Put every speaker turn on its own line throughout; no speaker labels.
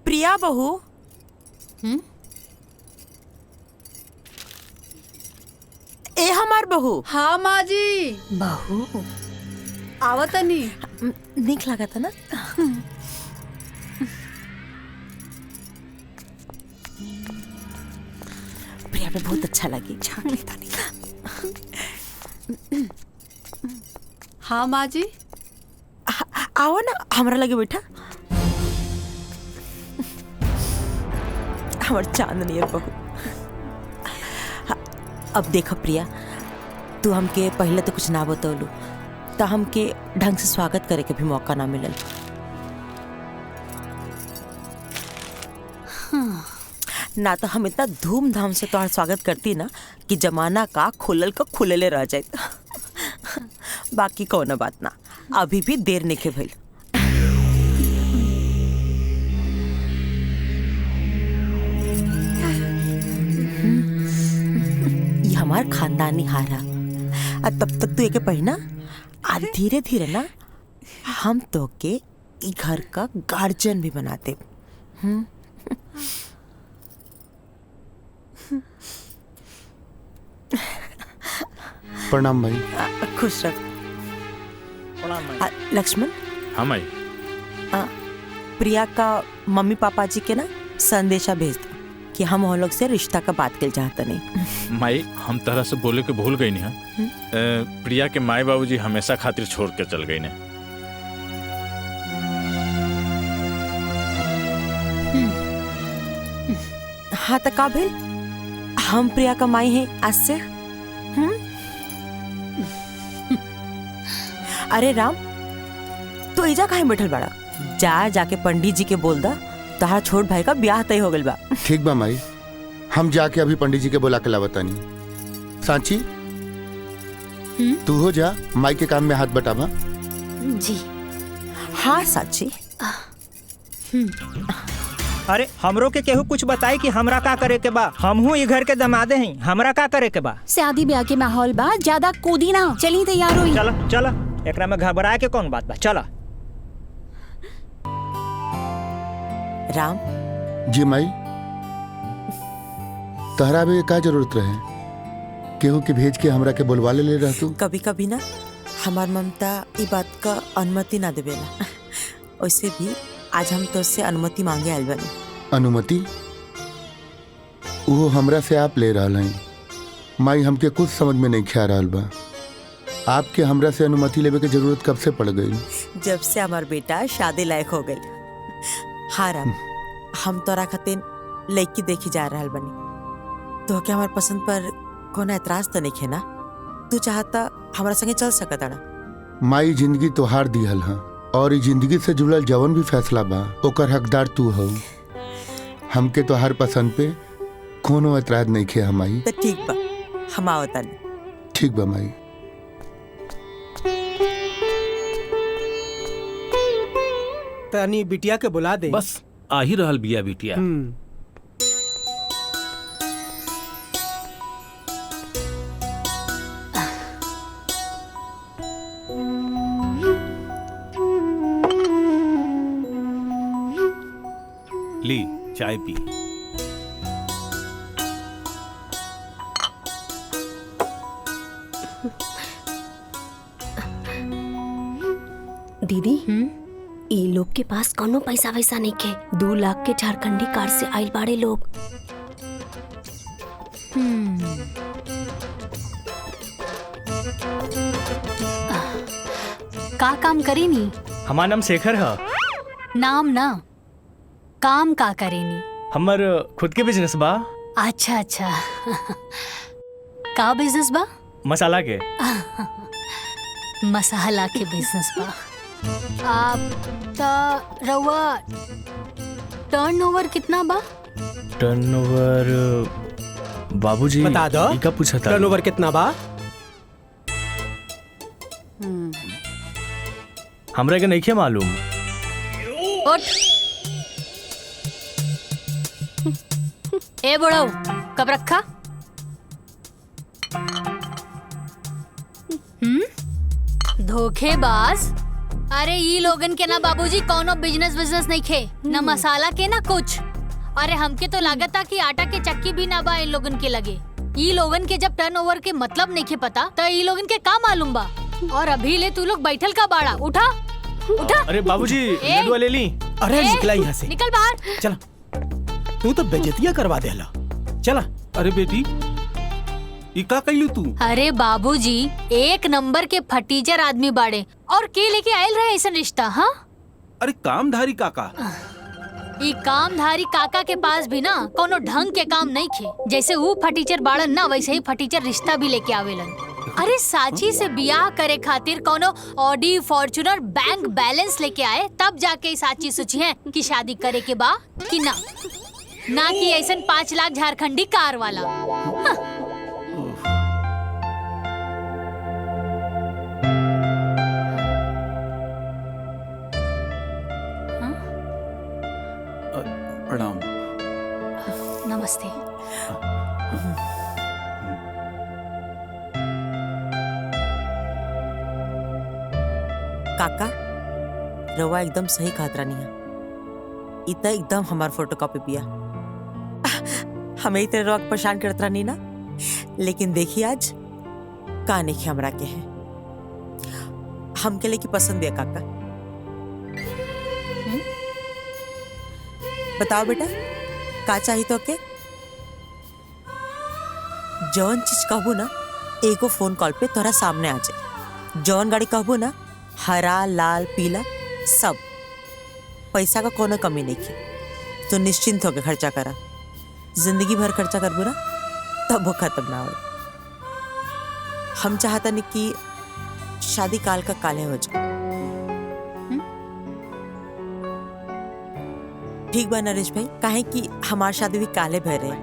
प्रिया बहू। ए हमार बहू।
हाँ माँ जी।
बहू
आवतनी।
निक लगा था ना। प्रिया पे बहुत अच्छा लगी।
हाँ माँ जी।
आओ ना हमारा लगे बैठा। हमार चांदनी है बहू। अब देखो प्रिया, तू हमके पहले तो कुछ ना बतौलू तो हमके ढंग से स्वागत करे के भी मौका ना मिलल। ना तो हम इतना धूमधाम से तुम्हारा स्वागत करती ना कि जमाना का खुलल का खुलले रह जाए। बाकी कौन बात ना, अभी भी देर नहीं के भइल। ये हमार खानदानी हारा। तब तक तू एके पढ़ना, धीरे धीरे ना हम तो के घर का गार्जियन भी बनाते।
प्रणाम भाई।
खुश रख। लक्ष्मण।
हाँ माई।
प्रिया का मम्मी पापा जी के ना संदेशा भेज दो कि हम लोग से रिश्ता का बात कर चाहते नहीं।
माई हम तरह से बोले के भूल गई नहीं। प्रिया के माई बाबूजी हमेशा खातिर छोड़ के चल गई ने।
हाँ तो का भेल, हम प्रिया का माई हैं आज से। अरे राम, तो इजा काहे बैठल बड़ा? जाके पंडित जी के बोल दा तहार छोट भाई का ब्याह तय हो गइल बा।
ठीक बा माई, हम जाके अभी पंडित जी के बुला के लावतानी। सांची तू हो जा, माई के काम में हाथ बटावा।
जी हाँ साची।
अरे हमरो के केहू कुछ बताई कि हमरा का करे के बा। हमहू ये घर के दमादे हैं, हमरा का करे के बा।
शादी ब्याह के माहौल बा, ज्यादा कूदी ना, चली तैयार हुई।
चला चला, एकरा में घबराए के कौन बात बा, चला।
राम
जी माई, तहरा भी का जरूरत रहे? केहू के भेज के हमरा के बुलवा ले रह तू।
कभी कभी ना हमार ममता ई बात का अनुमति ना देवेला। वैसे भी आज हम तो से अनुमति मांगे आइल बानी।
अनुमति? वो हमरा से आप ले रहा हैं। माई हमके कुछ समझ में नहीं ख्या रहा बा। आपके हमरा से अनुमति लेवे के जरूरत कब से पड़ गई?
जब से हमार बेटा शादी लायक हो गई। हाँ राम, हम तोरा खातिर लड़की देखी जा रहा बनी। तो क्या हमार पसंद पर कोनो एतराज तो नहीं है ना? तू चाहता हमारा संगे चल सकता ना?
माई जिंदगी तोहार दिहल है और जिंदगी से जुड़ल जवन भी फैसला बा ओकर हकदार तू हो। हमके तोहार पसंद पे कोनो एतराज नहीं खे हमाई।
तो ठीक बा, हम आवतानी।
ठीक बा माई।
तनी बिटिया के बुला दे।
बस आ ही रहल बिया बिटिया। ली चाय पी।
दीदी, ई लोग के पास कोनो पैसा वैसा नहीं के। 2 लाख के झारखंडी कार से आइल बाड़े लोग।
का काम करी नी?
हमार नाम शेखर है।
नाम ना, काम का करेनी?
हमर खुद के बिजनेस बा।
अच्छा अच्छा। का बिजनेस बा?
मसाला के।
मसाला के बिजनेस बा। आप ता रउआ टर्नओवर कितना बा?
टर्नओवर बाबूजी
बता दो।
ई का पूछा था?
टर्नओवर कितना बा?
हमरा के नहीं मालूम।
उठ। ए बुढ़ऊ, कब रखा? धोखेबाज, अरे ई लोगन के ना बाबूजी कोनो बिजनेस नहीं खे, ना मसाला के ना कुछ। अरे हमके तो लागता कि आटा के चक्की भी ना बा इन लोगन के लगे। ई लोगन के जब टर्नओवर के मतलब नहीं खे पता तो ई लोगन के का मालूम बा। और अभी ले तू लोग बैठल का बाड़ा, उठा उठा।
अरे बाबूजी
ए!
लड्डू ले ली। अरे
ए!
निकला यहाँ से,
निकल बाहर।
चला। तू तो बेइज्जतियां करवा देला। चला।
अरे बेटी ई का कइलू तू?
अरे बाबूजी एक नंबर के फटीचर आदमी बाड़े और के लेके आयल रहे ऐसा रिश्ता। हाँ
अरे कामधारी काका।
ई कामधारी काका के पास भी ना कोनो ढंग के काम नहीं खे। जैसे वो फटीचर बाड़न ना वैसे ही फटीचर रिश्ता भी लेके आवेलन। अरे साची से बियाह करे खातिर कोनो ऑडी फॉर्च्यूनर बैंक बैलेंस लेके आए तब जाके साची सोची है कि शादी करे के बा कि ना कि ऐसा 5 लाख झारखंडी कार वाला। हाँ।
प्रणाम।
नमस्ते।
काका रवा एकदम सही कहत रानी है। इतना एकदम हमार फोटोकॉपी पिया। हमें ही तेरे रवा के परेशान करत रानी ना, लेकिन देखिए आज का नहीं हमरा के है। हमके लेके पसंद है काका। बताओ बेटा का चाहिए तो के? जौन चीज कहबू ना एगो फोन कॉल पे तोरा सामने आ जाए। जौन गाड़ी कहबू ना हरा लाल पीला सब। पैसा का कोनो कमी नहीं की। तो निश्चिंत होके खर्चा करा। जिंदगी भर खर्चा करबू ना तब वो खत्म ना हो। हम चाहता नहीं कि शादी काल का काले हो जाए। ठीक बा नरेश भाई, काहे कि हमार शादी भी काले भर रहे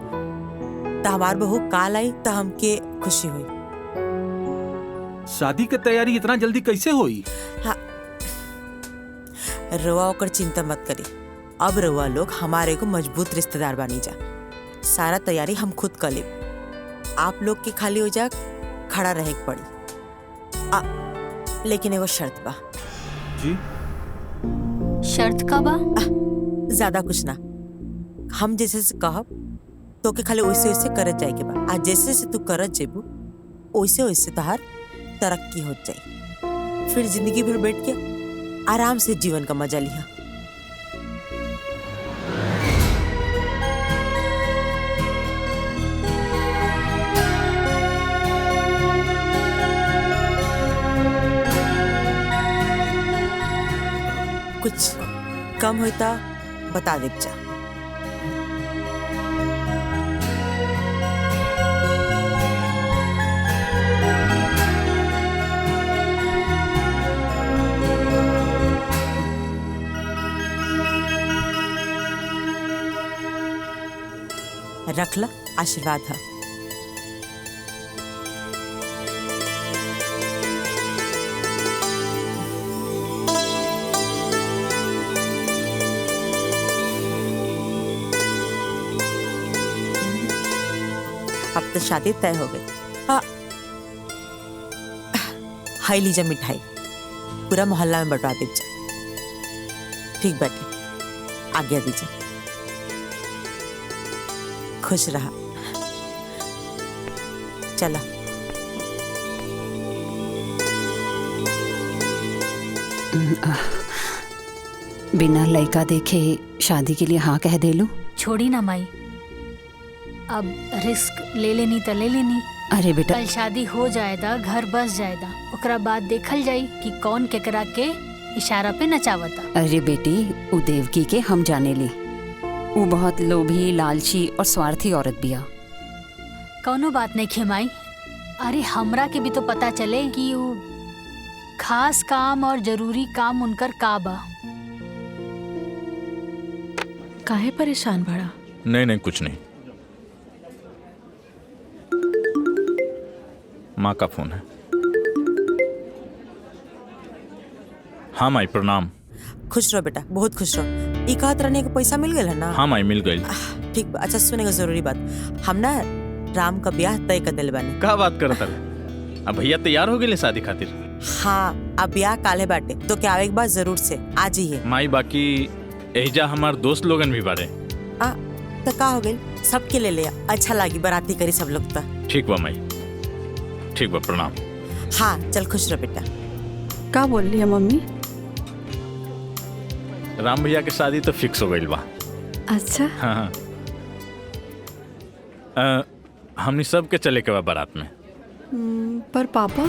तो हमार बहू काल आई तो हमके खुशी हुई।
शादी के तैयारी इतना जल्दी कैसे हुई?
हाँ रवा ओकर चिंता मत करी। अब रवा लोग हमारे को मजबूत रिश्तेदार बनी जा। सारा तैयारी हम खुद कर ले। आप लोग के खाली हो जा खड़ा रहे के पड़ी। लेकिन एगो शर्त बा।
जी
शर्त का बा?
ज्यादा कुछ ना। हम जैसे से कहब तो के खाली वैसे वैसे करत जाए के बा। आज जैसे से तू करत जेबू वैसे वैसे तहार तरक्की हो जाए। फिर जिंदगी भर बैठ के आराम से जीवन का मजा लिया। कुछ कम होता बता दे जा। रखला आशीर्वाद है। अब तो शादी तय हो गई। हाई लीजा मिठाई पूरा मोहल्ला में बंटवा दीजिए। ठीक बैठे आज्ञा दीजिए। खुश रहा। चला।
बिना लड़का देखे शादी के लिए हाँ कह दे लू?
छोड़ी ना माई, अब रिस्क ले लेनी तो ले लेनी।
अरे बेटा
कल शादी हो जाएगा, घर बस जाएगा, ओकरा बाद देखल जाई कि कौन केकरा के इशारा पे नचावता।
अरे बेटी उ देवकी के हम जाने ली। उ बहुत लोभी लालची और स्वार्थी औरत बिया।
कौनो बात नहीं खेमाई। अरे हमरा के भी तो पता चले कि वो खास काम और जरूरी काम उनकर का बा।
काहे परेशान बड़ा?
नहीं कुछ नहीं। माँ का फोन है। हाँ माई प्रणाम।
खुश रहो बेटा, बहुत खुश रहो। ई कहत रहने के पैसा मिल गया ना?
हाँ माई मिल गई।
ठीक बा। अच्छा सुनेगा जरूरी बात, हम ना राम का ब्याह तय कर दिल बानी।
का बात करत है? अब भैया तैयार हो गए शादी खातिर?
हाँ अब ब्याह काले बाटे तो क्या आवे के बाद जरूर से आज ही है।
माई बाकी एजा हमार दोस्त लोगन भी बारे।
तो का हो गई सबके ले लिया, अच्छा लागी बाराती करी सब लोग तो।
ठीक बा माई, ठीक बा, प्रणाम।
हाँ चल खुश रह बेटा।
का बोल रही है मम्मी?
राम भैया के शादी तो फिक्स हो गई बा।
अच्छा।
हाँ हाँ। हमनी सब के चले के बा बारात में।
पर पापा?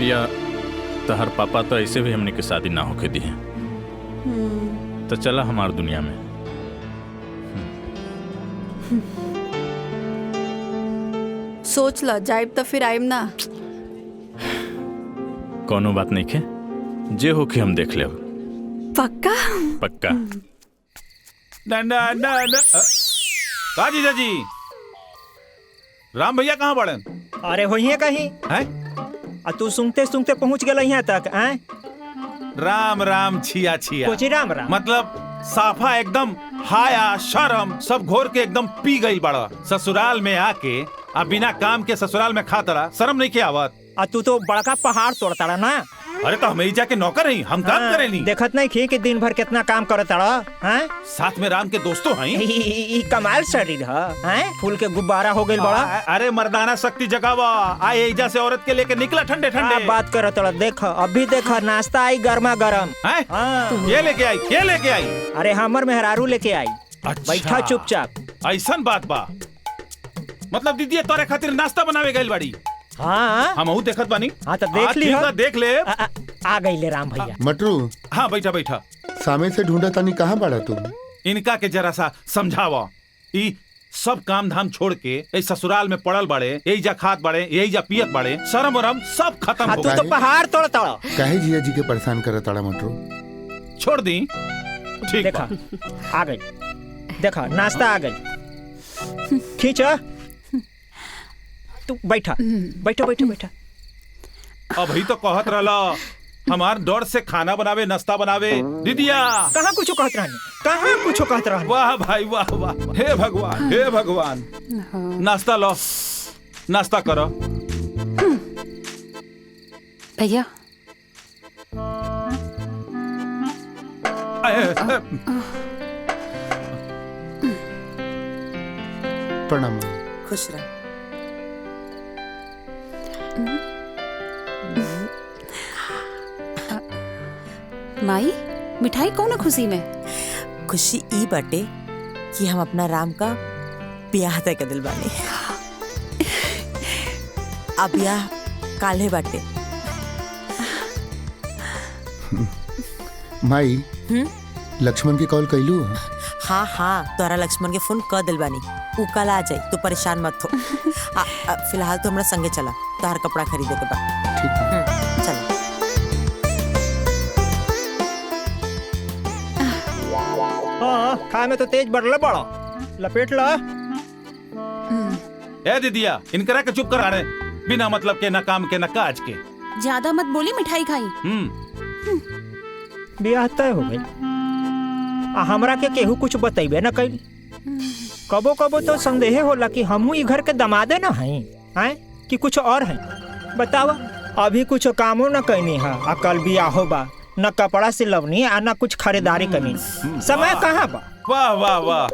या तहर पापा तो ऐसे भी हमने की शादी ना होके दी है। तो चला हमार दुनिया में।
सोच ल जाइब तो फिर आइब ना।
कोनो बात नहीं खे, जे होके हम देख ले।
पक्का?
पक्का।
का जीजा जी, राम भैया कहाँ पड़े?
अरे होइए कहीं
हैं?
आ तू सुनते सुनते पहुंच गए यहाँ तक। हैं?
राम राम छिया छिया।
कोची राम राम
मतलब साफा एकदम हाया शर्म सब घोर के एकदम पी गई बड़ा। ससुराल में आके अब बिना काम के ससुराल में खाता शर्म नहीं के आवत।
आ तू तो बड़का पहाड़ तोड़ता ना।
अरे तो हमें जाके नौकर नहीं, हम काम करे नहीं।
देखत नहीं खी कि दिन भर कितना काम करता हैं?
साथ में राम के दोस्तों हैं।
ई कमाल शरीर है, फूल के गुब्बारा हो गई बड़ा।
अरे मर्दाना शक्ति जगावा, आए एजा से औरत के लेके निकला ठंडे ठंडे।
बात कर तड़ा, देख अभी देख नाश्ता आई गर्मा गर्म।
ये लेके आई, ये लेके आई।
अरे हमर मेहरारू लेके आई।
अच्छा।
बैठा चुपचाप।
ऐसन बात बा, मतलब दीदी तोरे खातिर नाश्ता बनावे गइल बाड़ी।
हाँ
हम देखत बानी।
हाँ तो देख ली।
देख ले।
आ गई ले राम भैया।
मटरू।
हाँ बैठा बैठा।
सामे से ढूंढा तानी कहाँ बाड़ा तू?
इनका के जरा सा समझावा। ई सब काम धाम छोड़ के इस ससुराल में पड़ल बाड़े, यही जा खात बाड़े, यही जा पियत बाड़े, शर्म वरम सब खत्म हो
तू
गए।
तो पहाड़ तोड़ता।
काहे जिया जी के परेशान करत ताड़ा मटरू?
छोड़ दी। ठीक
देखा आ गई, देखा नाश्ता आ गई। खींचा तू बैठा बैठा बैठा बैठा।
अभी तो कहत रहला हमार डर से खाना बनावे नाश्ता बनावे। दीदिया
कहाँ कुछ कहत रहनी, कहाँ कुछ कहत रहनी।
वाह भाई वाह वाह, हे भगवान हे भगवान। नाश्ता लो, नाश्ता करो।
भैया
प्रणाम।
खुश रह।
माई मिठाई कौन है खुशी में?
खुशी ई बाटे कि हम अपना राम का ब्याह तय कर दिल बानी। अब ब्याह काले बाटे।
माई लक्ष्मण की कॉल कैलू?
हाँ हाँ तोरा लक्ष्मण के फोन कर दिल बानी, ऊ कल आ जाए तो परेशान मत हो। फिलहाल तो हमरा संगे चला, तोहर कपड़ा खरीदे के बाद।
ठीक।
चला।
हाँ खाए में तो तेज बढ़ले बड़ा, लपेट ला।
ए दीदिया इनकरा के चुप करा रहे, बिना मतलब के न काम के न काज के।
ज्यादा मत बोली, मिठाई खाई।
ब्याह तय हो गई, हमरा के केहू कुछ बतेबे न कैल। कबो कबो तो संदेह होला कि हमहू ई घर के दमादे न हैं कि कुछ और हैं। बतावा, अभी कुछ कामो न कैनी है, आ कल ब्याह बा, न कपड़ा सिलवनी आ न कुछ खरीदारी करनी। समय कहाँ बा?
वाह वाह वाह।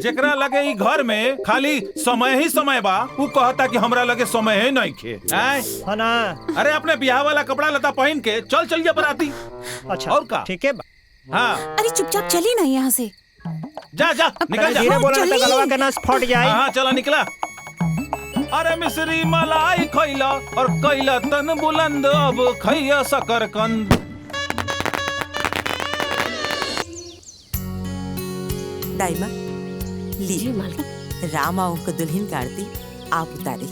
जेकरा लगे ई घर में खाली समय ही समय बा, ऊ कहता कि हमरा लगे समय ही नहीं खे।
है ना?
अरे अपने ब्याह वाला कपड़ा लता पहन के चल चलिए बराती।
अच्छा
और का?
ठीक है बा।
हाँ
अरे चुपचाप चली ना यहाँ से।
जा जा निकल जा।
धीरे बोला तो गलवा के नस फट जाए।
हाँ चला निकला। अरे मिश्री मलाई खैला और कैला तन बुलंद, अब खैया शकरकंद।
दाइमा ली
जी मालकिन।
राम आओ को दुल्हन काटती, आप उतारी।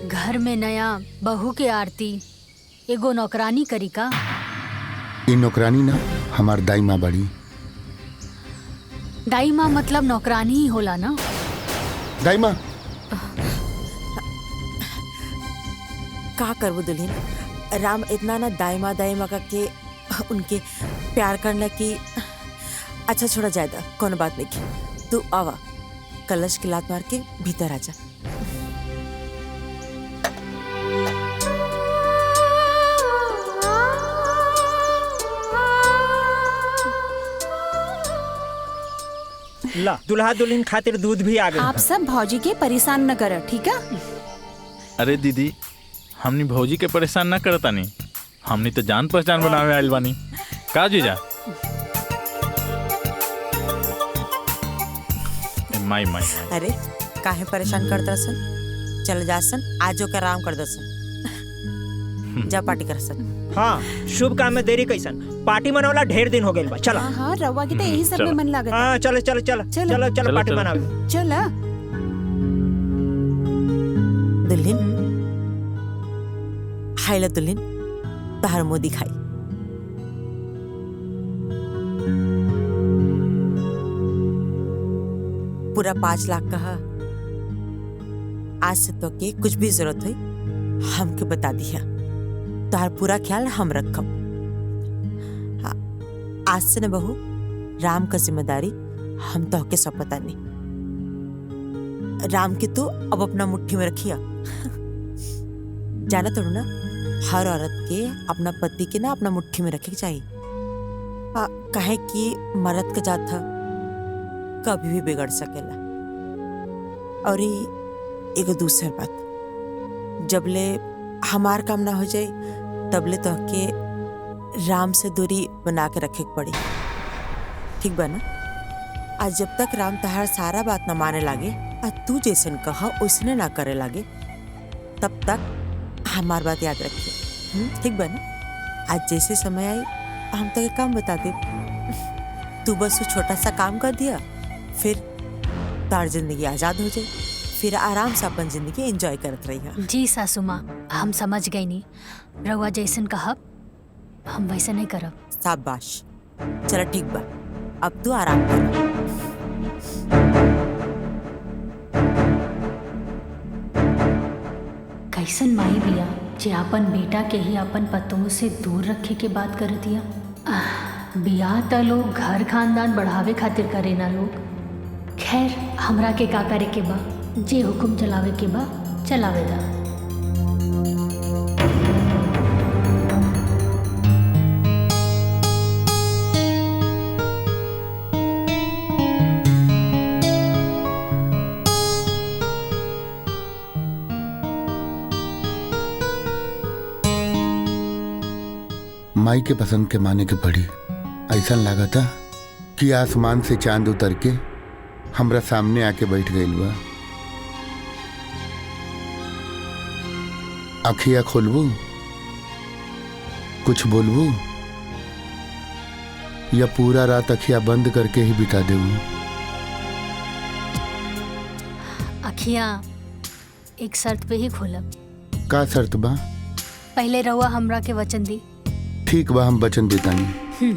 घर में नया बहू के आरती एगो नौकरानी करी का?
इन नौकरानी ना हमार दाई माँ बड़ी।
दाई माँ मतलब नौकरानी ही होला ना?
दाई माँ
का करबो दुल्हन, राम इतना ना दाइमा दाइमा के उनके प्यार करने की। अच्छा छोड़ा जायदा, कोनो बात नहीं। तू आवा कलश की लात मार के भीतर आ जा।
ला दुल्हा दुल्हन खातिर दूध भी आ गया।
आप सब भौजी के परेशान न कर, ठीक है?
अरे दीदी, हमनी भौजी के परेशान न करता नहीं, हमनी तो जान पहचान बनावे आइल बानी। का जीजा? माई माई माई।
अरे काहे परेशान करता सन? चल जा सन, आजो का आराम कर दसन। जा पार्टी कर सन।
हाँ, शुभ काम में देरी कैसन? पार्टी मनावला ढेर दिन हो गइल बा। चला।
हाँ, रवा के तो यही सब में मन लागत।
हाँ, चलो चलो चलो चलो चलो पार्टी मनावे।
चला।
दुल्हन, हाइला दुल्हन, तहार मुंह दिखाई। पूरा 5 लाख कहा। आज से तो के कुछ भी जरूरत हुई हमके बता दिया, तार पूरा ख्याल हम रखम। आज से न बहू, राम का जिम्मेदारी हम तो के सब पता नहीं। राम के तो अब अपना मुट्ठी में रखिया। जाना तो ना, हर औरत के अपना पति के ना अपना मुट्ठी में रखे चाहिए। कहे कि मर्द का जात था कभी भी बिगड़ सकेला। और एगो दूसर बात, जबले हमार काम ना हो जाए तबले तो के राम से दूरी बना के रखे पड़ी, ठीक बा ना? आज जब तक राम तहार सारा बात ना माने लागे और तू जैसन कहा उसने ना करे लागे, तब तक हमार बात याद रखिए, ठीक बा ना? आज जैसे समय आई हम तो एक काम बता दे, तू बस वो छोटा सा काम कर दिया, फिर तार जिंदगी आजाद हो जाए, फिर आराम से अपन जिंदगी एंजॉय करत रही है।
जी सासू माँ, हम समझ गई नी। रउआ जैसन कहब हम वैसे नहीं करब।
शाबाश, चलो ठीक बा, अब तू आराम कर।
कैसन माई बिया जे अपन बेटा के ही अपन पतों से दूर रखे के बात कर दिया। बिया त लोग घर खानदान बढ़ावे खातिर करे ना लोग। खैर, हमरा के का करे के बा, जे हुकुम चलावे के बा चलावे दा।
माई के पसंद के माने के पड़ी। ऐसा लगा था कि आसमान से चांद उतर के हमरा सामने आके बैठ गइल बा। अखिया खोलबू, कुछ बोलबू, या पूरा रात अखिया बंद करके ही बिता देबू?
अखियाँ एक शर्त पे ही खोलब।
का शर्त बा?
पहले रउआ हमरा के वचन दी।
ठीक बा, हम वचन देता नहीं।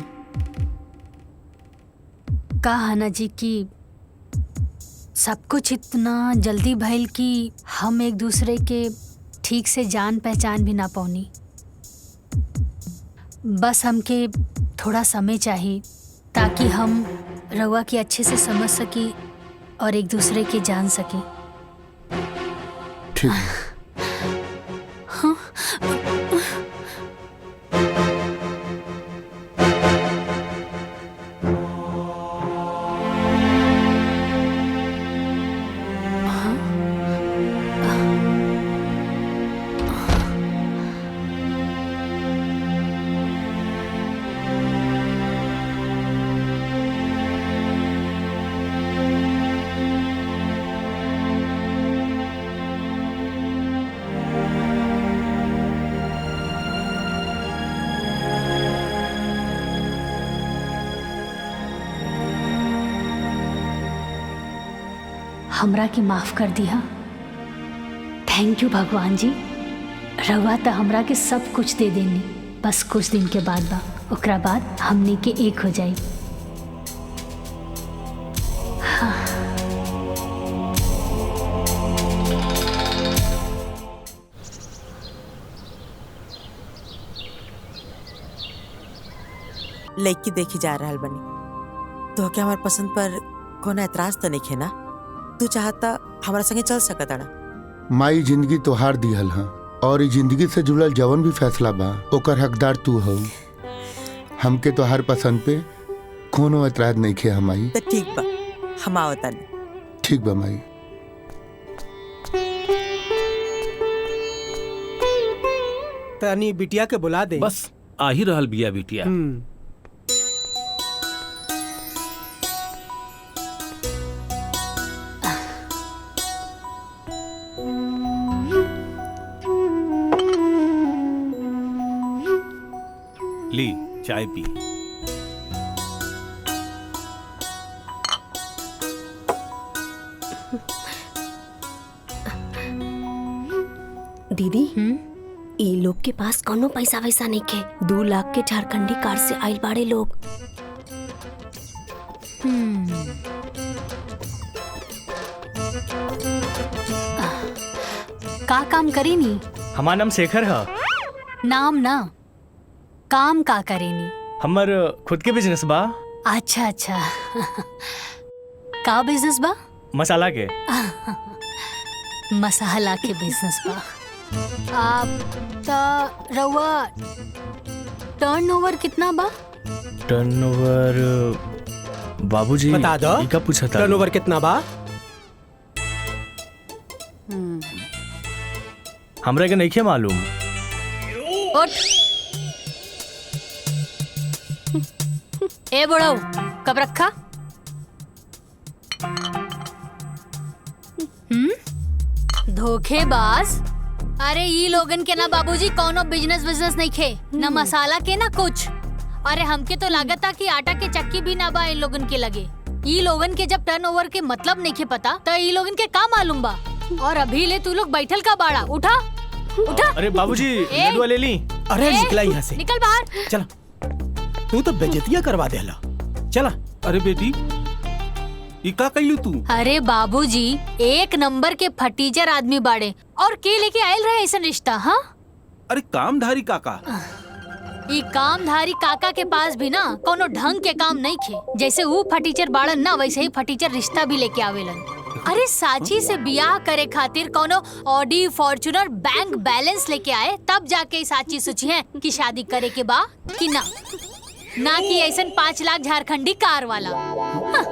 कहा ना जी कि सब कुछ इतना जल्दी भइल कि हम एक दूसरे के ठीक से जान पहचान भी ना पाऊनी। बस हमके थोड़ा समय चाहिए ताकि हम रउआ की अच्छे से समझ सकी और एक दूसरे के जान सकी।
ठीक।
हाँ? हमरा के माफ कर दिया। थैंक यू भगवान जी। रउआ तो हमरा के सब कुछ दे देनी, बस कुछ दिन के बाद बा, ओकरा बाद हमने के एक हो जाई। हाँ।
लड़की देखी जा रहल बनी तो क्या हमार पसंद पर कोनो एतराज तो नहीं है ना? तू चाहता हमारा संगे चल सकत अड़ा।
माई जिंदगी तोहार दिहल हा और ई जिंदगी से जुड़ल जवन भी फैसला बा ओकर हकदार तू हो। हमके तोहार पसंद पे कोनो एतराज नहीं खे हमाई।
तो ठीक बा, हम आवतानी।
ठीक बा माई।
तनी बिटिया के बुला दे।
बस आ ही रहल बिया बिटिया। ली चाय पी।
दीदी ई लोग के पास कोनो पैसा वैसा नहीं के। 2 लाख के झारखंडी कार से आइल बाड़े लोग।
का काम करेनी?
हमार नाम शेखर है।
नाम ना, काम का करेनी?
हमर खुद के बिजनेस बा।
अच्छा अच्छा का बिजनेस बा?
मसाला के।
मसाला के बिजनेस बा। आप रउआ टर्नओवर कितना बा?
टर्नओवर बाबूजी
बता दो।
ई का पूछा था?
टर्नओवर कितना बा?
हमरा के नहीं मालूम।
उठ। ए बुढ़ऊ, कब रखा? धोखेबाज। अरे ई लोगन के ना बाबूजी कोनो बिजनेस नहीं खे, ना मसाला के ना कुछ। अरे हमके तो लागता कि आटा के चक्की भी ना बा इन लोगन के लगे। ई लोगन के जब टर्नओवर के मतलब नहीं खे पता तो ई लोगन के का मालूम बा। और अभी ले तू लोग बैठल का बाड़ा, उठा उठा।
अरे बाबूजी लड्डू ले ली।
अरे निकला यहाँ से।
निकल बाहर।
चला, तू तो बेइज्जतियां करवा देला। चला।
अरे बेटी ई का कइलू तू?
अरे बाबूजी एक नंबर के फटीचर आदमी बाड़े और के लेके आयल रहे ऐसा रिश्ता। हाँ
अरे कामधारी काका।
ई कामधारी काका के पास भी ना कोनो ढंग के काम नहीं खे। जैसे वो फटीचर बाड़न ना वैसे ही फटीचर रिश्ता भी लेके आवेलन। अरे साची से बियाह करे खातिर कोनो ऑडी फॉर्च्यूनर बैंक बैलेंस लेके आए तब जाके साची सोची है कि शादी करे के बा कि ना कि ऐसा 5 लाख झारखंडी कार वाला। हाँ।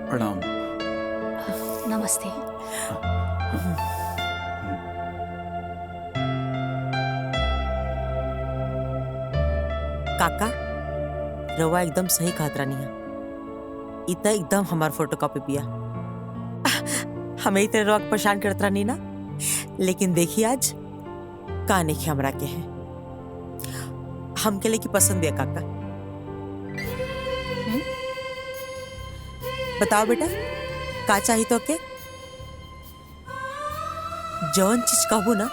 प्रणाम।
नमस्ते।
काका रवा एकदम सही कहत रानी है। इतना एकदम हमार फोटोकॉपी पिया। हमें इतने रवा परेशान करत रानी ना, लेकिन देखिए आज का नहीं हमरा के है। हमके लेके पसंद है काका। बताओ बेटा का चाहिए तो के? जौन चीज कहबो ना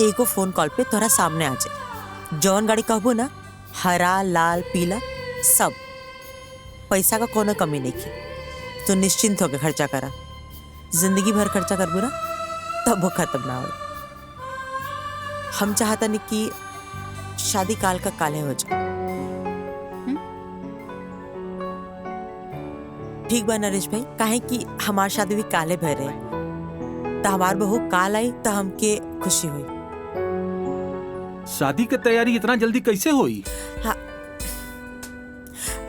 एगो फोन कॉल पे तोरा सामने आ जाए। जौन गाड़ी कहबो ना हरा लाल पीला सब। पैसा का कोनो कमी नहीं की। तो निश्चिंत होकर खर्चा करा। जिंदगी भर खर्चा करबो ना तब वो खत्म ना हो। हम चाहता नहीं कि शादी काल का काले हो जाए। ठीक बा नरेश भाई, काहे कि हमार शादी भी काले भर रहे तो हमार बहू काल आई तो हमके खुशी हुई।
शादी की तैयारी इतना जल्दी कैसे हुई?
हाँ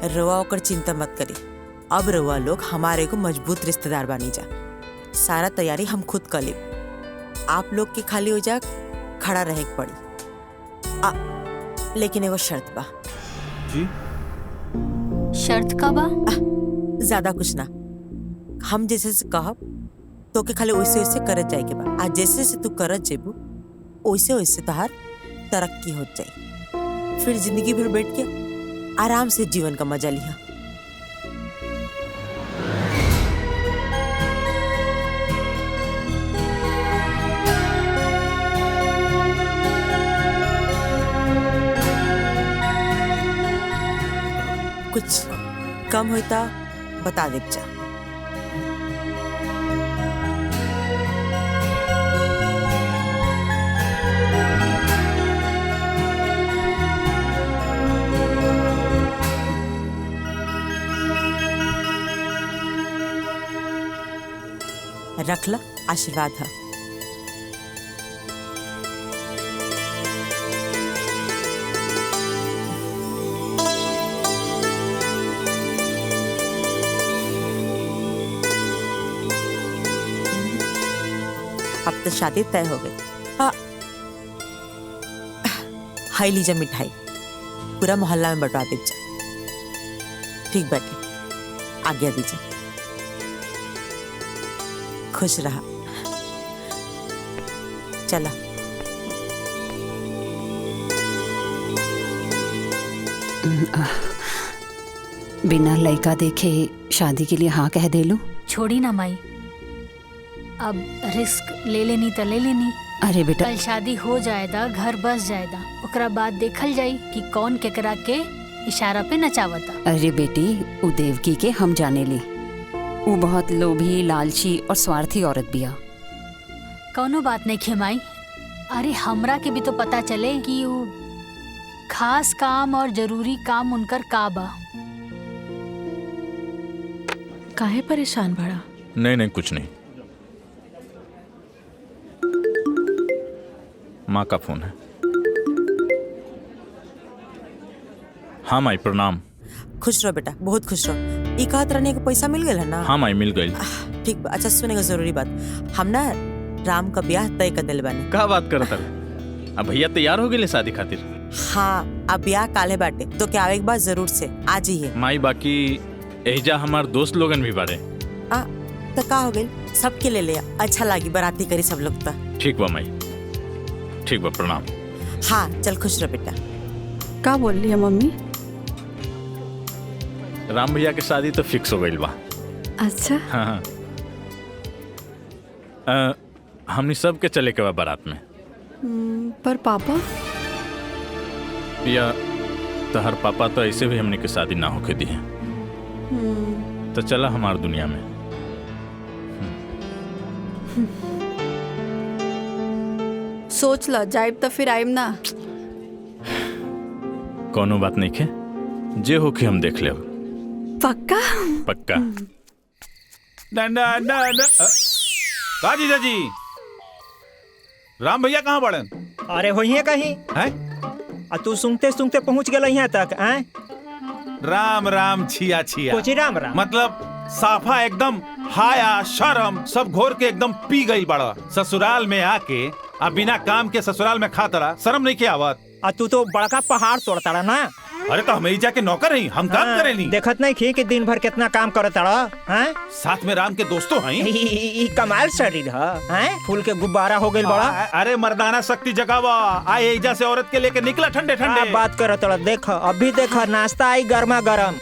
रवा ओकर चिंता मत करी। अब रवा लोग हमारे को मजबूत रिश्तेदार बनी जा। सारा तैयारी हम खुद कर ले। आप लोग के खाली हो जा खड़ा रहे पड़ी। लेकिन एगो शर्त बा।
जी?
शर्त का बा?
ज्यादा कुछ ना। हम जैसे से कहब तो के खाली वैसे वैसे करत जाए के बा। आज जैसे से तू करत जेबू वैसे वैसे तोहार तरक्की हो जाए। फिर जिंदगी भर बैठ के आराम से जीवन का मजा लिया। कुछ कम होता बता दे जा। रख ला, आशीर्वाद है। अब तो शादी तय हो गई। हाई लीजा मिठाई, पूरा मोहल्ला में बंटवा दीजिए। ठीक बैठे, आज्ञा दीजिए। खुश रहा। चला।
बिना लड़का देखे शादी के लिए हाँ कह दे लू?
छोड़ी ना माई, अब रिस्क ले लेनी तो ले लेनी।
अरे बेटा,
कल शादी हो जाएगा, घर बस जाएगा, ओकरा बाद देखल जाई कि कौन केकरा के इशारा पे नचावता।
अरे बेटी, उ देवकी के हम जाने ली। उ बहुत लोभी, लालची और स्वार्थी औरत बिया।
कौनो बात नहीं खे माई। अरे हमरा के भी तो पता चले कि वो खास काम और जरूरी काम उनकर का बा।
काहे परेशान बड़ा?
नहीं नहीं, कुछ नहीं। माँ का फोन है। हाँ माई, प्रणाम।
खुश रहो बेटा, बहुत खुश रहो। ई कहत रहने के पैसा मिल गया ना?
हाँ माई, मिल गई।
ठीक बा। अच्छा सुने का जरूरी बात, हम ना राम का ब्याह तय कर दिल बानी।
का बात करत रहे? अब भैया तैयार हो गए शादी खातिर?
हाँ, अब ब्याह काले बाटे तो क्या आवे के बाद जरूर से आज ही है।
माई, बाकी एजा हमार दोस्त लोगन भी बारे।
तो का हो गई, सबके ले लिया। अच्छा लगी, बाराती करी सब लोग।
ठीक बा माई, ठीक बा, प्रणाम।
हाँ चल, खुश रह बेटा।
का बोल रही है मम्मी?
राम भैया की शादी तो फिक्स हो गई बा।
अच्छा।
हाँ। हमनी सब के चले के बा बारात में।
पर पापा?
या तो हर पापा तो ऐसे भी हमने की शादी ना होके दी है। तो चला हमार दुनिया में।
सोच ला, जाइब तो फिर आइम ना।
कोनो बात नहीं खे, जे होके हम देख ले।
पक्का?
पक्का।
का जीजा जी, राम भैया कहाँ बड़न?
अरे होइए कहीं
हैं?
आ तू सुनते सुनते पहुंच गया यहाँ तक। हैं?
राम राम छिया छिया।
कोची राम राम?
मतलब साफा एकदम हाया शर्म सब घोर के एकदम पी गई बड़ा। ससुराल में आके अब बिना काम के ससुराल में खाता, शर्म नहीं के आवत?
आ तू तो बड़का पहाड़ तोड़ता रहा ना।
अरे तो हम जाके नौकर हैं, हम काम करे नहीं।
देखत नहीं खी कि दिन भर कितना काम करता रहा। हैं?
साथ में राम के दोस्तों हैं।
ई कमाल शरीर है, फूल के गुब्बारा हो गई बड़ा।
अरे मर्दाना शक्ति जगावा। आए एजा से औरत के लेके निकला ठंडे ठंडे।
बात करो तोड़ा। देख अभी देख, नाश्ता आई गर्मा गर्म।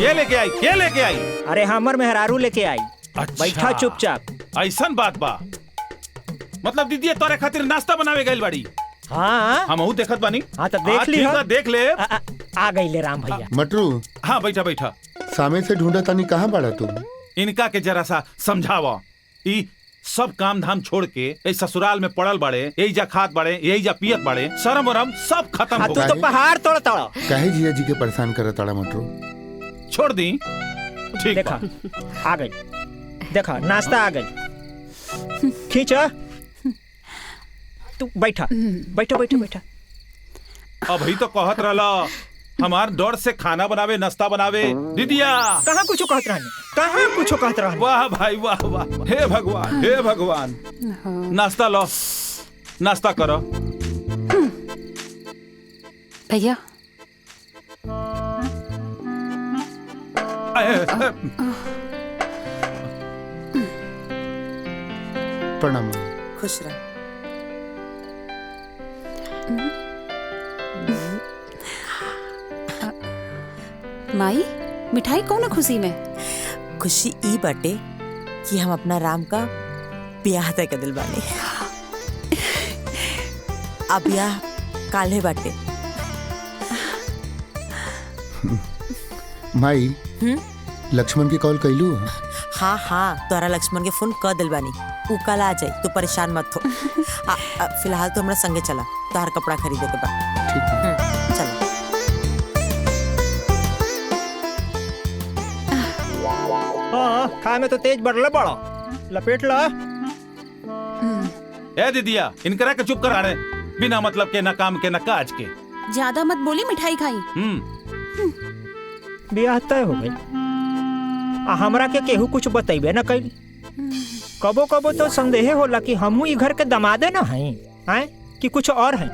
ये लेके आई, ये लेके आई।
अरे हमर मेहरारू लेके आई।
अच्छा।
बैठा चुपचाप।
ऐसन बात बा? मतलब दीदी तोरे खातिर नाश्ता बनावे गइल बाड़ी?
हाँ
हम देखत बानी।
हाँ तो देख ली।
देख ले।
आ गई ले राम भैया।
मटरू,
हाँ बैठा बैठा।
सामे से ढूंढा तानी, कहाँ बड़ा तू?
इनका के जरा सा समझावा। ई सब काम धाम छोड़ के ए ससुराल में पड़ल बड़े, यही जा खात बड़े, यही जा पियत बड़े, शर्म वरम सब खत्म हो
तू तो पहाड़ तोड़ता रहा।
काहे जिया जी के परेशान करत ताड़ा मटरू?
छोड़ दी। ठीक
देखा आ गई, देखा नाश्ता आ गई। खींचा तू। बैठा बैठा बैठा बैठा।
अब ही तो कहत रहला हमार डर से खाना बनावे, नाश्ता बनावे। दीदिया
कहाँ कुछ कहत रहनी, कहाँ कुछ कहत रहनी।
वाह भाई वाह वाह, हे भगवान हे भगवान। नाश्ता लो, नाश्ता करो।
भैया
प्रणाम।
खुश रह।
माई, मिठाई कौन खुशी में?
खुशी ई बाटे कि हम अपना राम का ब्याह तय कर दिल बानी। अब ब्याह काले बाटे।
माई, लक्ष्मण की कॉल कैलू?
हाँ हाँ, तोरा लक्ष्मण के फोन कर दिल बानी। उ कल आ जाए, तू परेशान मत हो। फिलहाल तो हमरा संगे चला, तोहर कपड़ा खरीदे के बाद। चला।
हाँ, खाए में तो तेज बढ़ले बड़ा। लपेट ला।
ए दीदिया, इनकरा के चुप कराने, बिना मतलब के न काम के न काज के।
ज्यादा मत बोली, मिठाई खाई।
ब्याह तय हो गई। हमरा के केहू कुछ बतैबे न कइल। कबो कबो तो संदेह होला कि हमहू ई घर के दमादे न हई, हैं कि कुछ और है।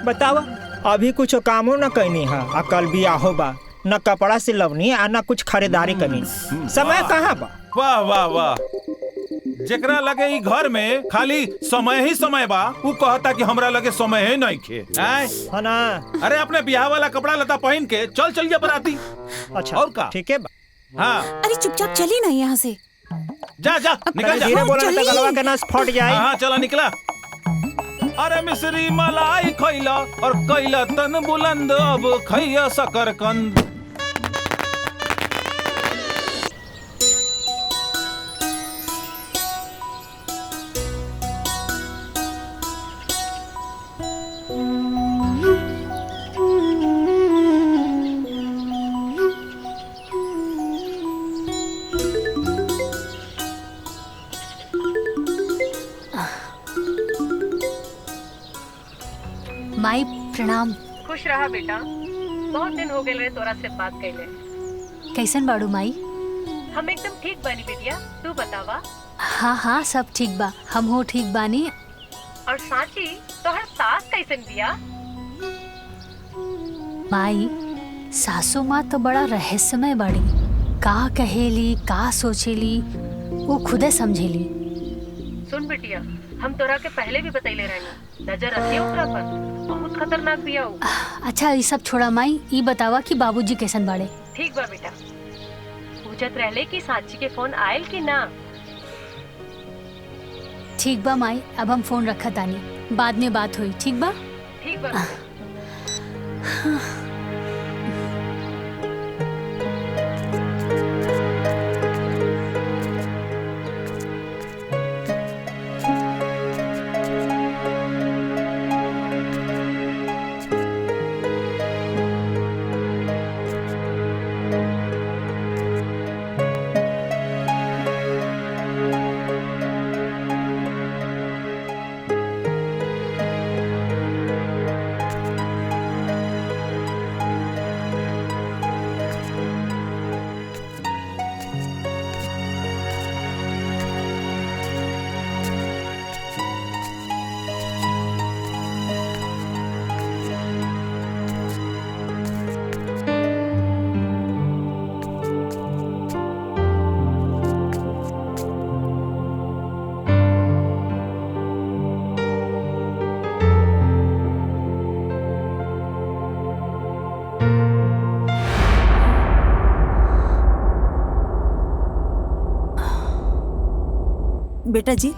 बतावा, अभी कुछ कामो न कैनी है, आ कल बियाहो बा, न कपड़ा सिलवनी आ न कुछ खरीदारी करनी। समय कहाँ बा?
वाह वाह वाह, जेकरा लगे ई घर में खाली समय ही समय बा, वो कहता कि हमरा लगे समय ही नहीं खे।
है ना?
अरे अपने बियाह वाला कपड़ा लता पहन के चल चलिए बराती।
अच्छा
और का?
ठीक है बा।
हाँ
अरे चुपचाप चली ना यहाँ से।
जा जा निकल जा।
धीरे बोला न गलवा के नस फट जाए।
हाँ चला निकला। अरे मिश्री मलाई खैला और कैला तन बुलंद, अब खैया शकरकंद।
माई प्रणाम।
खुश रहा बेटा, बहुत दिन हो गए तोरा से बात कैले।
कैसन बाड़ू माई?
हम एकदम ठीक बानी बेटिया, तू बतावा।
हाँ हाँ सब ठीक बा, हम हो ठीक बानी।
और सांची तोहर सास कैसन बिया?
माई सासू माँ तो बड़ा रहस्यमय बाड़ी, का कहेली का सोचेली वो खुदे समझेली।
सुन बेटिया, हम तोरा के पहले भी बतैले रहनी, नजर रखियो ओकरा पर, बहुत खतरनाक बिया उ।
अच्छा ये सब छोड़ा माई, ये बतावा कि बाबूजी कैसन बाड़े?
ठीक बा बेटा। पूछत रहले कि सांची के फोन आयल कि ना?
ठीक बा माई, अब हम फोन रखा तानी, बाद में बात हुई। ठीक बा?
ठीक बा।
बेटा जी,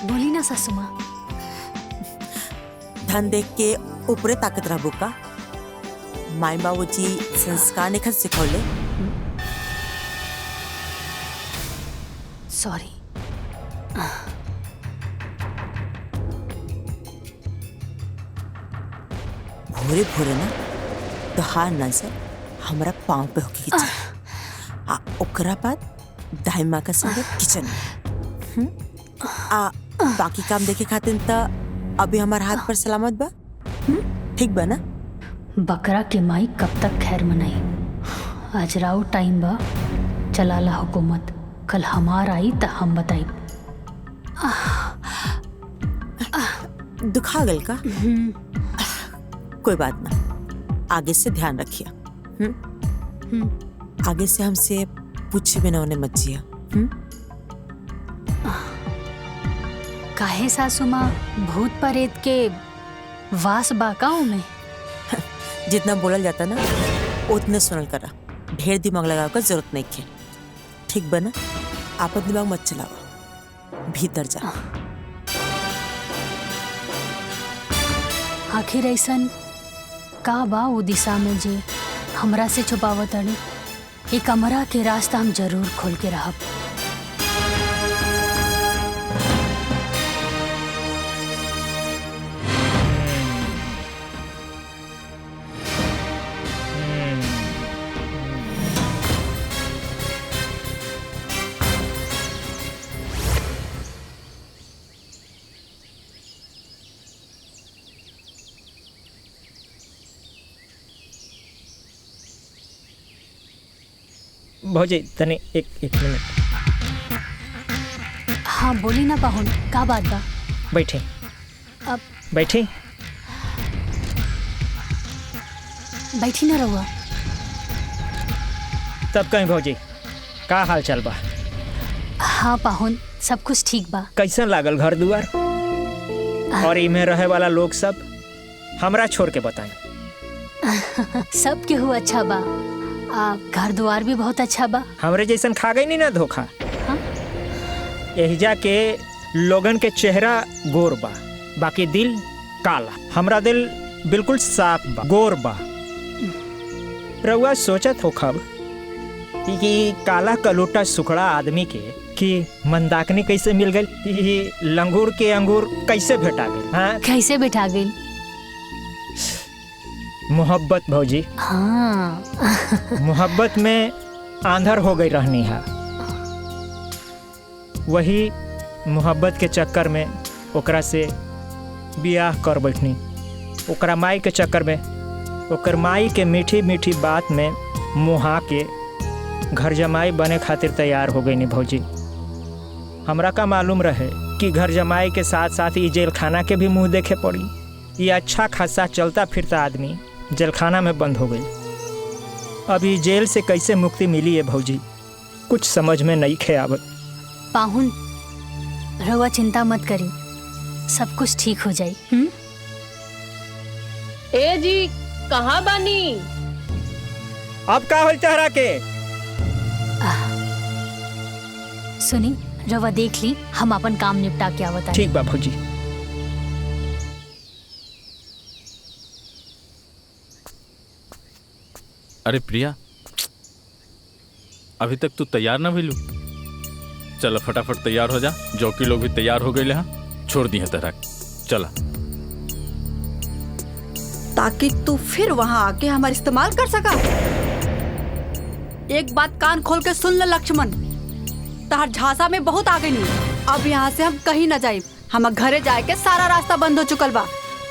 बोली ना सासू माँ।
धन देख के ऊपरे ताकत रहबो का? माई बाबूजी संस्कार निखर सिखौले।
सॉरी।
भोरे भोरे ना तोहार नजर हमरा पाँव पे होके खींचा, आ ओकरा बाद दाई माँ का संगे किचन में। आ बाकी काम देखे खातिर त अभी हमार हाथ पर सलामत बा। ठीक बा ना?
बकरा के माई कब तक खैर मनाई? आज राव टाइम बा, चलाला हुकूमत, कल हमार आई त हम बताई।
दुखा गल का? कोई बात ना, आगे से ध्यान रखिए। आगे से हमसे पूछे बिना उन्हें मत जिया।
काहे सासू माँ, भूत प्रेत के वास बाकाओं में?
जितना बोलल जाता ना उतने सुनल करा, ढेर दिमाग लगाव का जरूरत नहीं है। ठीक बना? आपन दिमाग मत चलावा, भीतर जा।
आखिर ऐसन का बा वो दिशा में जे हमरा से छुपावत अड़ी? ये कमरा के रास्ता हम जरूर खोल के रहब।
भौजी तने एक मिनट
हाँ बोली ना पाहुन, का बात बा?
बैठे
अब
बैठे
बैठी ना रहुआ।
तब कहीं भौजी का हाल चाल बा?
हाँ पाहुन, सब कुछ ठीक बा।
कैसन लागल घर दुआर और इमे रहे वाला लोग सब? हमरा छोड़ के बताएं।
सब केहू अच्छा बा, घर द्वार भी बहुत अच्छा बा।
हमरे जैसन खा गई नहीं ना धोखा।
हाँ?
एहिजा के लोगन के चेहरा गोर बा, बाकी दिल काला। हमरा दिल बिल्कुल साफ बा, गोर बा। रउआ सोचत हो खब कि काला कलोटा सुखड़ा आदमी के कि मंदाकिनी कैसे मिल गई, लंगूर के अंगूर कैसे भेटा गई? हाँ?
कैसे बैठा गई?
मोहब्बत भौजी।
हाँ।
मोहब्बत में आंधर हो गई रहनी है। वही मोहब्बत के चक्कर में ओकरा से बियाह कर बैठनी। ओकरा माई के चक्कर में ओकर माई के मीठी मीठी बात में मुहा के घर जमाई बने खातिर तैयार हो गई नी भौजी। हमरा का मालूम रहे कि घर जमाई के साथ साथ ये जेल खाना के भी मुंह देखे पड़ी। ये अच्छा खासा चलता फिरता आदमी जेल खाना में बंद हो गई। अभी जेल से कैसे मुक्ति मिली है भौजी, कुछ समझ में नहीं खे आवत।
पाहुन रहुआ चिंता मत करी, सब कुछ ठीक हो जाई।
ए जी कहाँ बानी?
अब का होल तहरा के?
सुनी रवा देख ली, हम अपन काम निपटा के आवत आनी।
ठीक बा भौजी।
अरे प्रिया, अभी तक तू तैयार ना भइलू? चल फटाफट तैयार हो जा, जौकी लोग भी तैयार हो गए हैं, छोड़ दी है तेरा। चला,
ताकि तू फिर वहाँ आके हमारा इस्तेमाल कर सका। एक बात कान खोल के सुन ले लक्ष्मण, तहार झांसा में बहुत आ गई नहीं। अब यहाँ से हम कहीं न जाए, हम घरे जाए के सारा रास्ता बंद हो चुकल बा।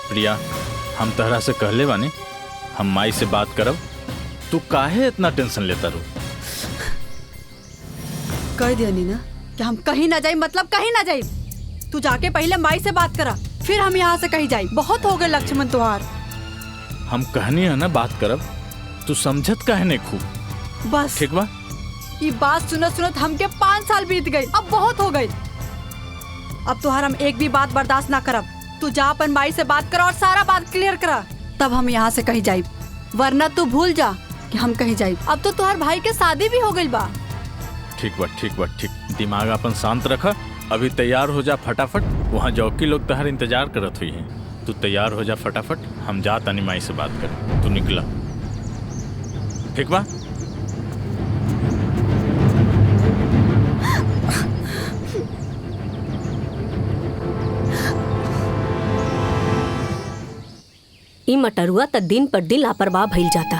प्रिया, हम तहरा से कहले बानी हम माई से बात करब, तू काहे इतना टेंशन लेता रू?
कह दिया नी ना कि हम कहीं न जाए, मतलब कहीं न जाए। तू जाके पहले माई से बात करा, फिर हम यहाँ से कहीं जाए। बहुत हो गए लक्ष्मण तुहार।
हम कहनी है ना बात करब, तू समझत काहे नहीं खूब?
बस
ठीक बा।
ये बात सुनत सुनत हमके 5 साल बीत गई, अब बहुत हो गई। अब तुहार हम एक भी बात बर्दाश्त ना करब। तू जा अपन माई से बात करा और सारा बात क्लियर करा, तब हम यहाँ से कहीं जाए। वरना तू भूल जा कि हम कहीं जाए। अब तो तुहार भाई के शादी भी हो गई बा।
ठीक बा, ठीक बा, ठीक। दिमाग अपन शांत रखा, अभी तैयार हो जा फटाफट। वहाँ जौकी लोग तहर इंतजार करत हुई हैं। तू तैयार हो जा फटाफट, हम जा तनी माई से बात कर। तू निकला, ठीक बा?
ई मटरुआ त दिन पर दिन लापरवाह भइल जाता।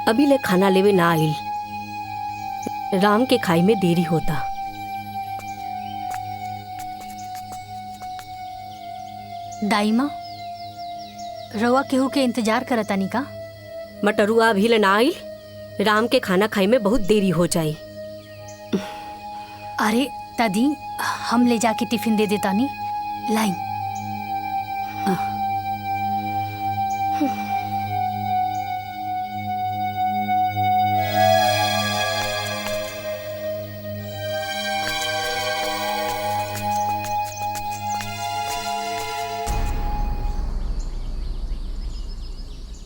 अभी ले खाना लेवे ना आइल। राम के खाई में देरी होता।
दाईमा रवा केहू के इंतजार करतानी का?
मटरुआ अभी ले ना आइल, राम के खाना खाई में बहुत देरी हो जाई।
अरे दादी, हम ले जाके टिफिन दे देतानी। लाइन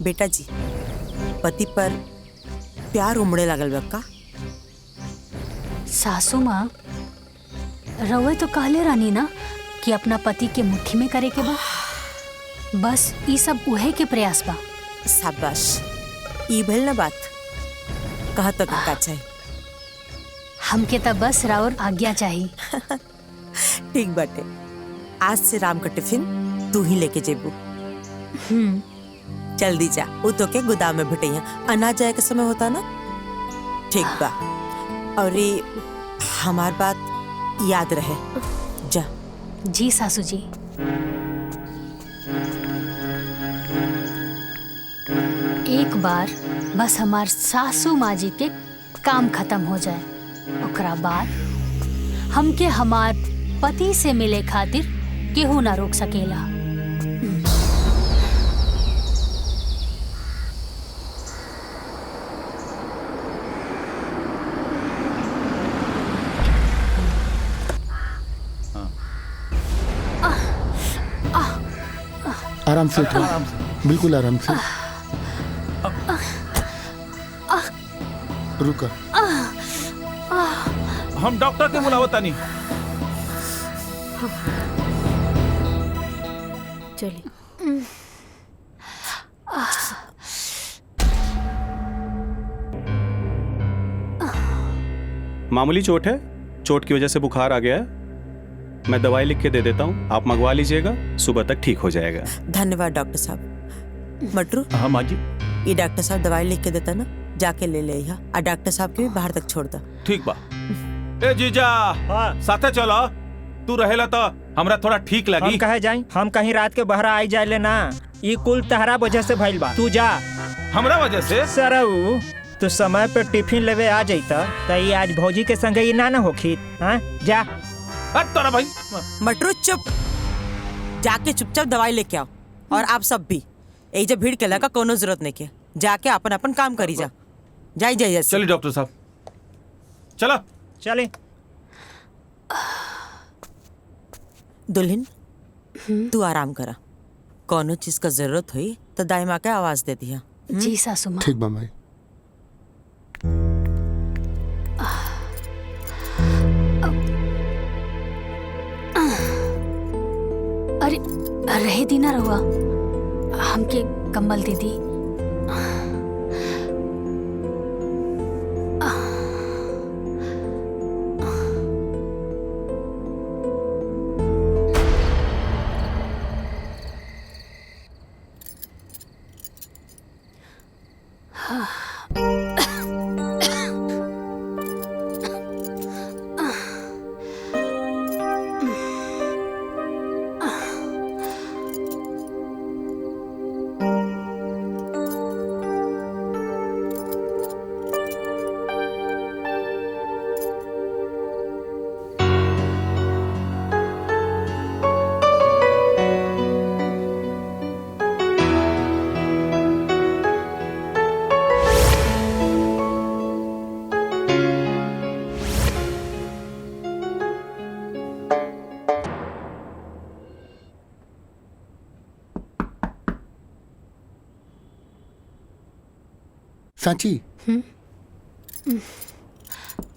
बेटा जी, पति पर प्यार उमड़े लगल बा का?
सासू माँ, रवे तो कहले रानी ना कि अपना पति के मुट्ठी में करे के बा। बस ये सब उहे के प्रयास बा।
शाबाश, ई भइल ना बात। कहा तो का चाहिए?
हमके तो बस राउर आज्ञा चाहिए।
ठीक बाटे, आज से राम का टिफिन तू ही लेके जेबू। जल्दी जा, वो तो के गोदाम में भेटैया। अनाज जाए के समय होता ना। ठीक बा, और ये हमार बात याद रहे। जा।
जी सासू जी। एक बार बस हमार सासू माँ जी के काम खत्म हो जाए, ओकरा बाद हमके हमार पति से मिले खातिर केहू ना रोक सकेला।
आराम से उठो, बिल्कुल आराम से। रुका।
हम डॉक्टर के बुलावता नहीं।
चलिए।
मामूली चोट है, चोट की वजह से बुखार आ गया है। मैं दवाई लिख के दे देता हूँ, आप मंगवा लीजिएगा, सुबह तक ठीक हो जाएगा।
धन्यवाद डॉक्टर साहब। मटरू,
हाँ माँ जी।
ये डॉक्टर साहब दवाई लिख के देता ना, जाके ले ले यहाँ, और डॉक्टर साहब के भी बाहर तक छोड़ दा।
ठीक बा। ए जीजा, साथे चलो। तू रहेला तो हमरा थोड़ा ठीक लगी।
हम कहे जाई, हम कहीं रात के बहरा आई जाए ले ना, ये कुल तहरा वजह से भइल बा। तू जा।
हमरा वजह से?
सरऊ, तू समय पे टिफिन लेवे आ जाइता त ये आज भौजी के संगे ये ना होखी। हाँ जा।
तोरा भाई
मटरू चुप, जाके चुपचाप दवाई लेके आओ। और आप सब भी यही जब भीड़ के लगा कोनो जरूरत नहीं के, जाके अपन अपन काम करी जा। जाई जाइए।
चलिए डॉक्टर साहब, चलो
चले।
दुल्हन, तू आराम करा, कोनो चीज का जरूरत हुई तो दाई माँ के आवाज दे दिया।
जी सासू माँ।
ठीक बा माई।
अरे रहे दी ना रहुआ, हमके कम्बल दे दी।
सांची,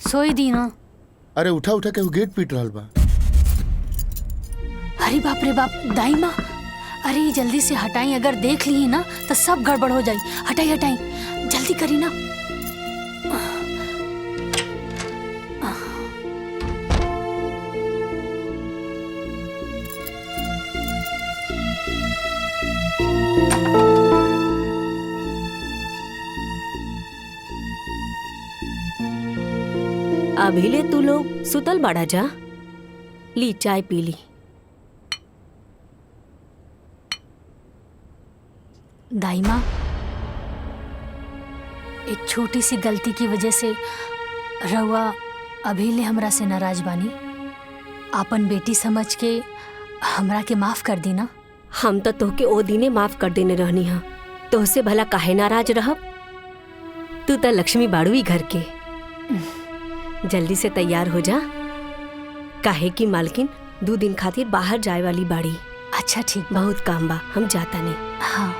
सोई दी ना।
अरे उठा उठा के वो गेट पीट रहा बा।
अरे बाप रे बाप, दाई माँ, अरे ये जल्दी से हटाई, अगर देख ली ना तो सब गड़बड़ हो जाई। हटाई हटाई, जल्दी करी ना।
अभी ले तू लोग सुतल बाड़ा जा, ली चाय पी ली।
दाई माँ, एक छोटी सी गलती की वजह से रहुआ अभी ले हमरा से नाराज बानी। आपन बेटी समझ के हमरा के माफ कर दी ना।
हम तो तोहके ओ दिने माफ कर देने रहनी हा, तोहसे भला काहे नाराज रहब। तू तो लक्ष्मी बाड़ू ही घर के। जल्दी से तैयार हो जा, काहे की मालकिन 2 दिन खातिर बाहर जाए वाली बाड़ी।
अच्छा ठीक,
बहुत काम बा, हम जाता नहीं।
हाँ।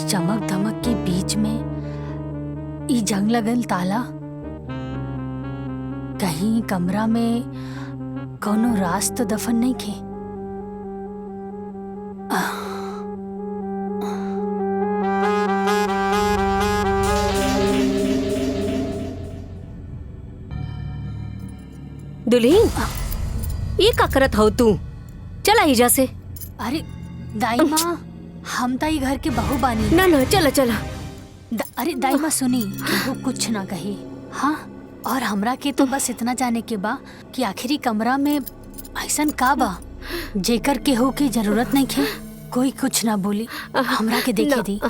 चमक धमक के बीच में ई जंग लगल ताला, कहीं कमरा में कोनो राज तो दफन नहीं खे।
दुल्हीन ये का करत हो तू? चला हिजा से।
अरे दाई माँ, हम तो ये घर के बहू बानी।
ना ना चला चला।
अरे दाई माँ सुनी, वो कुछ ना कही। हाँ, और हमरा के तो बस इतना जाने के बा कि आखिरी कमरा में ऐसन का बा जेकर के हो की जरूरत नहीं है। कोई कुछ ना बोली, हमरा के देखे दी।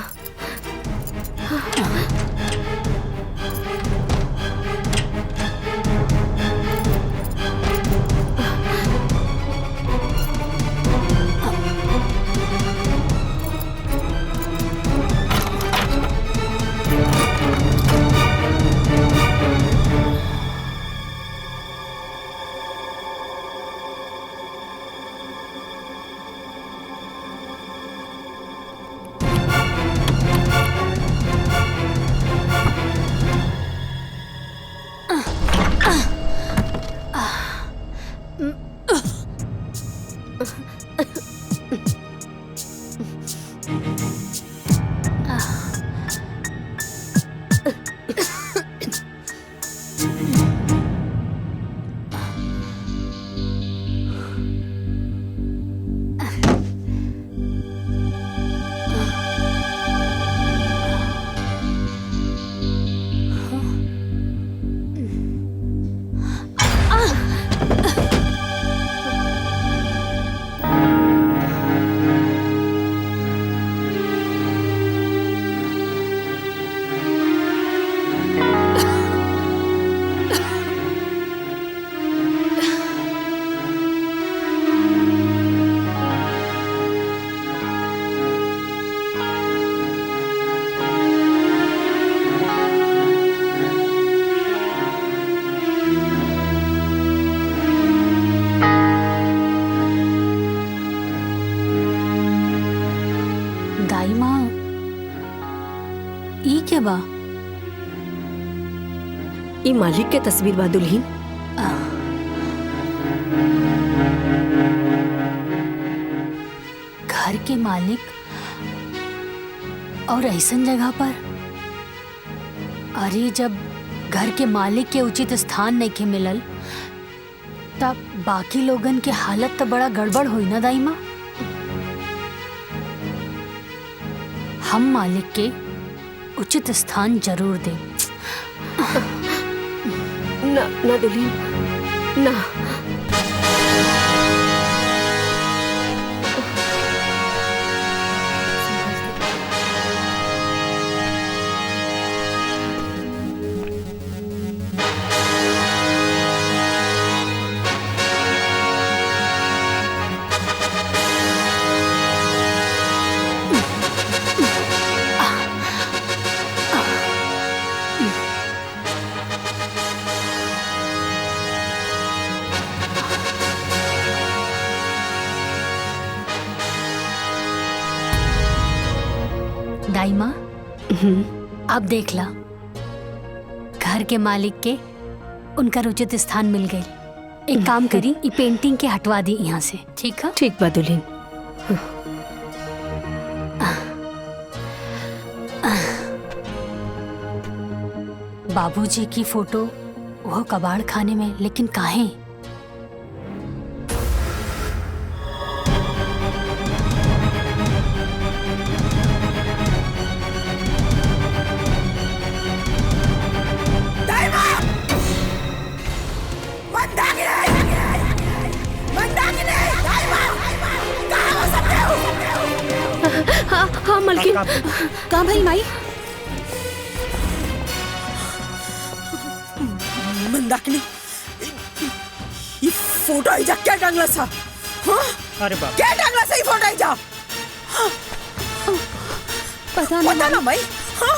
दाई माँ, ई के बा?
ई मालिक के तस्वीर बा दुल्हीन।
घर के मालिक और ऐसन जगह पर? अरे जब घर के मालिक के उचित स्थान नहीं के मिलल तब बाकी लोगन के हालत तो बड़ा गड़बड़ हुई ना दाई माँ। हम मालिक के उचित स्थान जरूर दें।
ना ना दुल्हीन ना।
दाई माँ, अब देख ला, घर के मालिक के उनका उचित स्थान मिल गई। एक काम करी, ये पेंटिंग के हटवा दी यहाँ से, ठीक है?
ठीक बा दुल्हीन।
बाबूजी की फोटो वो कबाड़ खाने में, लेकिन काहे?
हाँ मलकिन।
कहाँ भाई माई? मंदाकिनी, ये फोटो आइजा क्या टांगला सा? हाँ?
अरे बाप,
क्या टांगला सा ये फोटो आइजा?
पता
ना भाई। हाँ?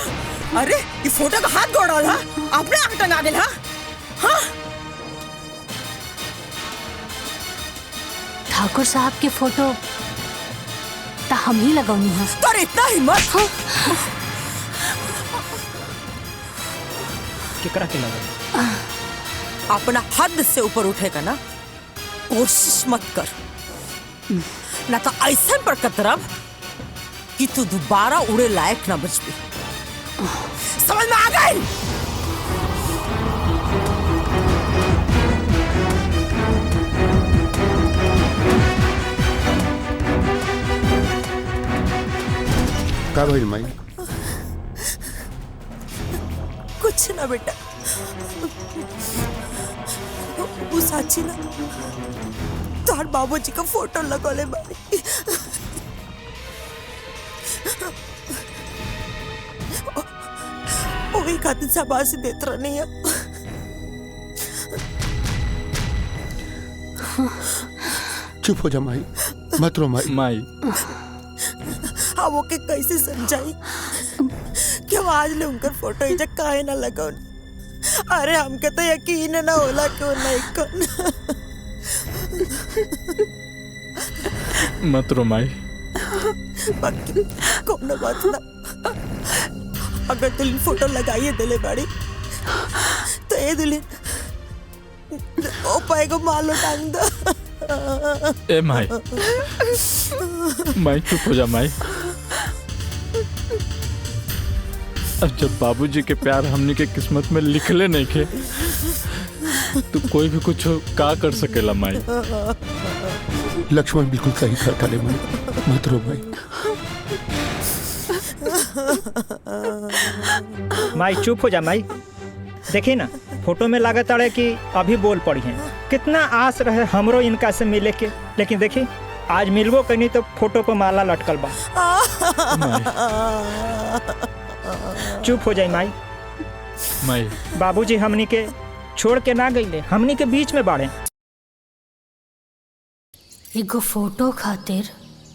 अरे ये फोटो का हाथ गोड़ वाला आपने आग टंगा दिला? हाँ?
ठाकुर साहब के फोटो तो हम ही लगौनी है।
तो इतना हिम्मत? हाँ?
केकरा के लगा?
अपना हद से ऊपर उठेगा ना, कोशिश मत कर, ना तो ऐसा पर कतरब कि तू दोबारा उड़े लायक ना बच भी। समझ में आ गई?
का भइल माई?
कुछ ना बेटा, वो साची ना तोहर बाबूजी का फोटो लगौले बारी। वही खातिर शाबाशी देत रहनी है।
चुप हो जा माई, मत रो माई।
माई
हम ओके कैसे समझाई कि आज ले उनकर फोटो इजा काहे ना लगौन। अरे हमके तो यकीन ना होला कि वो नहीं कौन।
मत रो माई।
बाकी कोनो बात ना, अगर दुल्हन फोटो लगाइए दिले बाड़ी तो ये दुल्हन ओ पाएगो मालो टांग दो।
ए माई, माई चुप हो जा माई। अब जब बाबूजी के प्यार हमनी के किस्मत में लिखले नहीं खे तो कोई भी कुछ का कर सकेला माई।
लक्ष्मण बिल्कुल सही कहता रे माई, मत रो माई।
माई चुप हो जा माई। देखी ना फोटो में लागत है कि अभी बोल पड़ी हैं। कितना आस रहे हमरो इनका से मिले के, लेकिन देखी आज मिलबो कहीं तो फोटो पर माला लटकल बा। चुप हो जाई माई।
माई
बाबूजी हमनी के छोड़ के ना गईले, हमनी के बीच में बाड़े।
एगो फोटो खातिर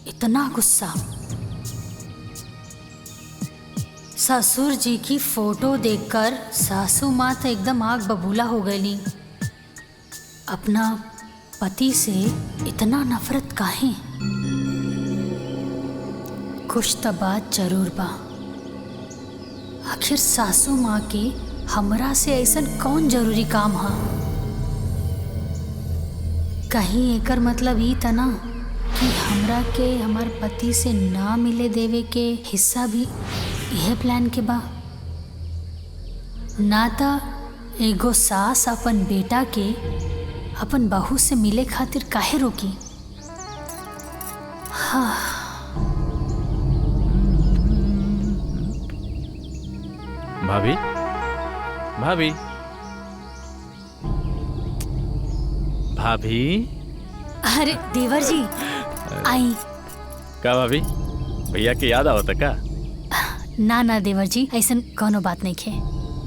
इतना गुस्सा। ससुर जी की फोटो देखकर सासू माँ तो एकदम आग बबूला हो गई। अपना पति से इतना नफरत काहे? कुछ तो बात जरूर बा। आखिर सासू माँ के हमरा से ऐसन कौन जरूरी काम हा? कहीं एकर मतलब ई तना कि हमरा के हमार पति से ना मिले देवे के हिस्सा भी यह प्लान के बा। ना ता एगो सास अपन बेटा के अपन बहू से मिले खातिर काहे रोकी? हाँ।
भाभी, भाभी, भाभी।
अरे देवर जी आई।
का भाभी, भैया की याद आवता का?
ना ना देवर जी, ऐसा कोनो बात नहीं खे।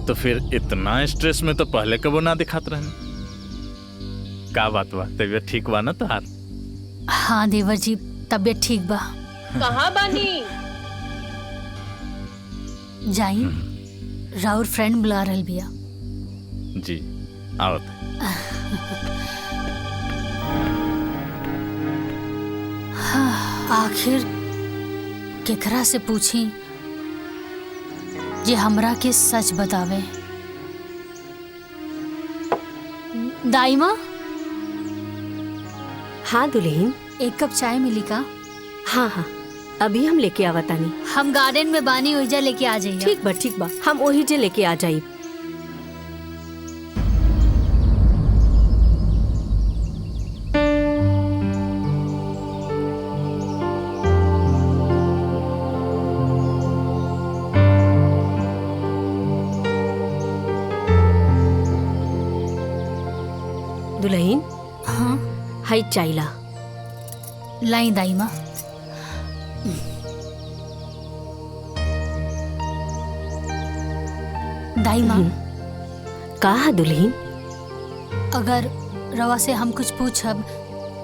तो फिर इतना स्ट्रेस में तो पहले कबो ना दिखात रहने। का बात बा, तबीयत ठीक बा ना तोहार?
हाँ देवर जी, तबीयत ठीक बा।
कहाँ बानी?
जाई, राउर फ्रेंड बुला रहल बिया।
जी आवत।
आखिर केकरा से पूछी जे हमरा के सच बतावे। दाई माँ।
हाँ दुल्हन,
एक कप चाय मिली का?
हाँ हाँ, अभी हम लेके आवतानी।
हम गार्डन में बानी, ओइजा लेके आ जाइए।
ठीक बा, हम ओही जे लेके आ जाई। दुल्हन,
हाँ
हाई चाइला
लाई दाई माँ। दाई माँ,
का दुल्हन?
अगर रवा से हम कुछ पूछब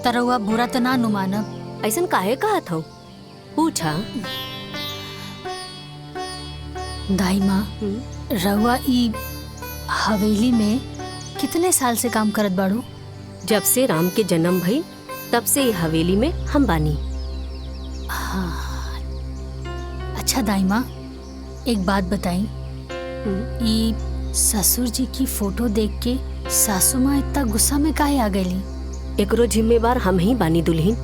त रवा बुरा तो ना नु मानब?
ऐसन काहे कहत हो? पूछा।
दाई माँ, रवा ई हवेली में कितने साल से काम करत बाड़ू?
जब से राम के जन्म भई तब से हवेली में हम बानी।
हाँ। अच्छा दाई माँ, एक बात बताई, ये ससुर जी की फोटो देख के सासू माँ इतना गुस्सा में काहे आ गई?
एकरो जिम्मेवार हम ही बानी दुल्हन।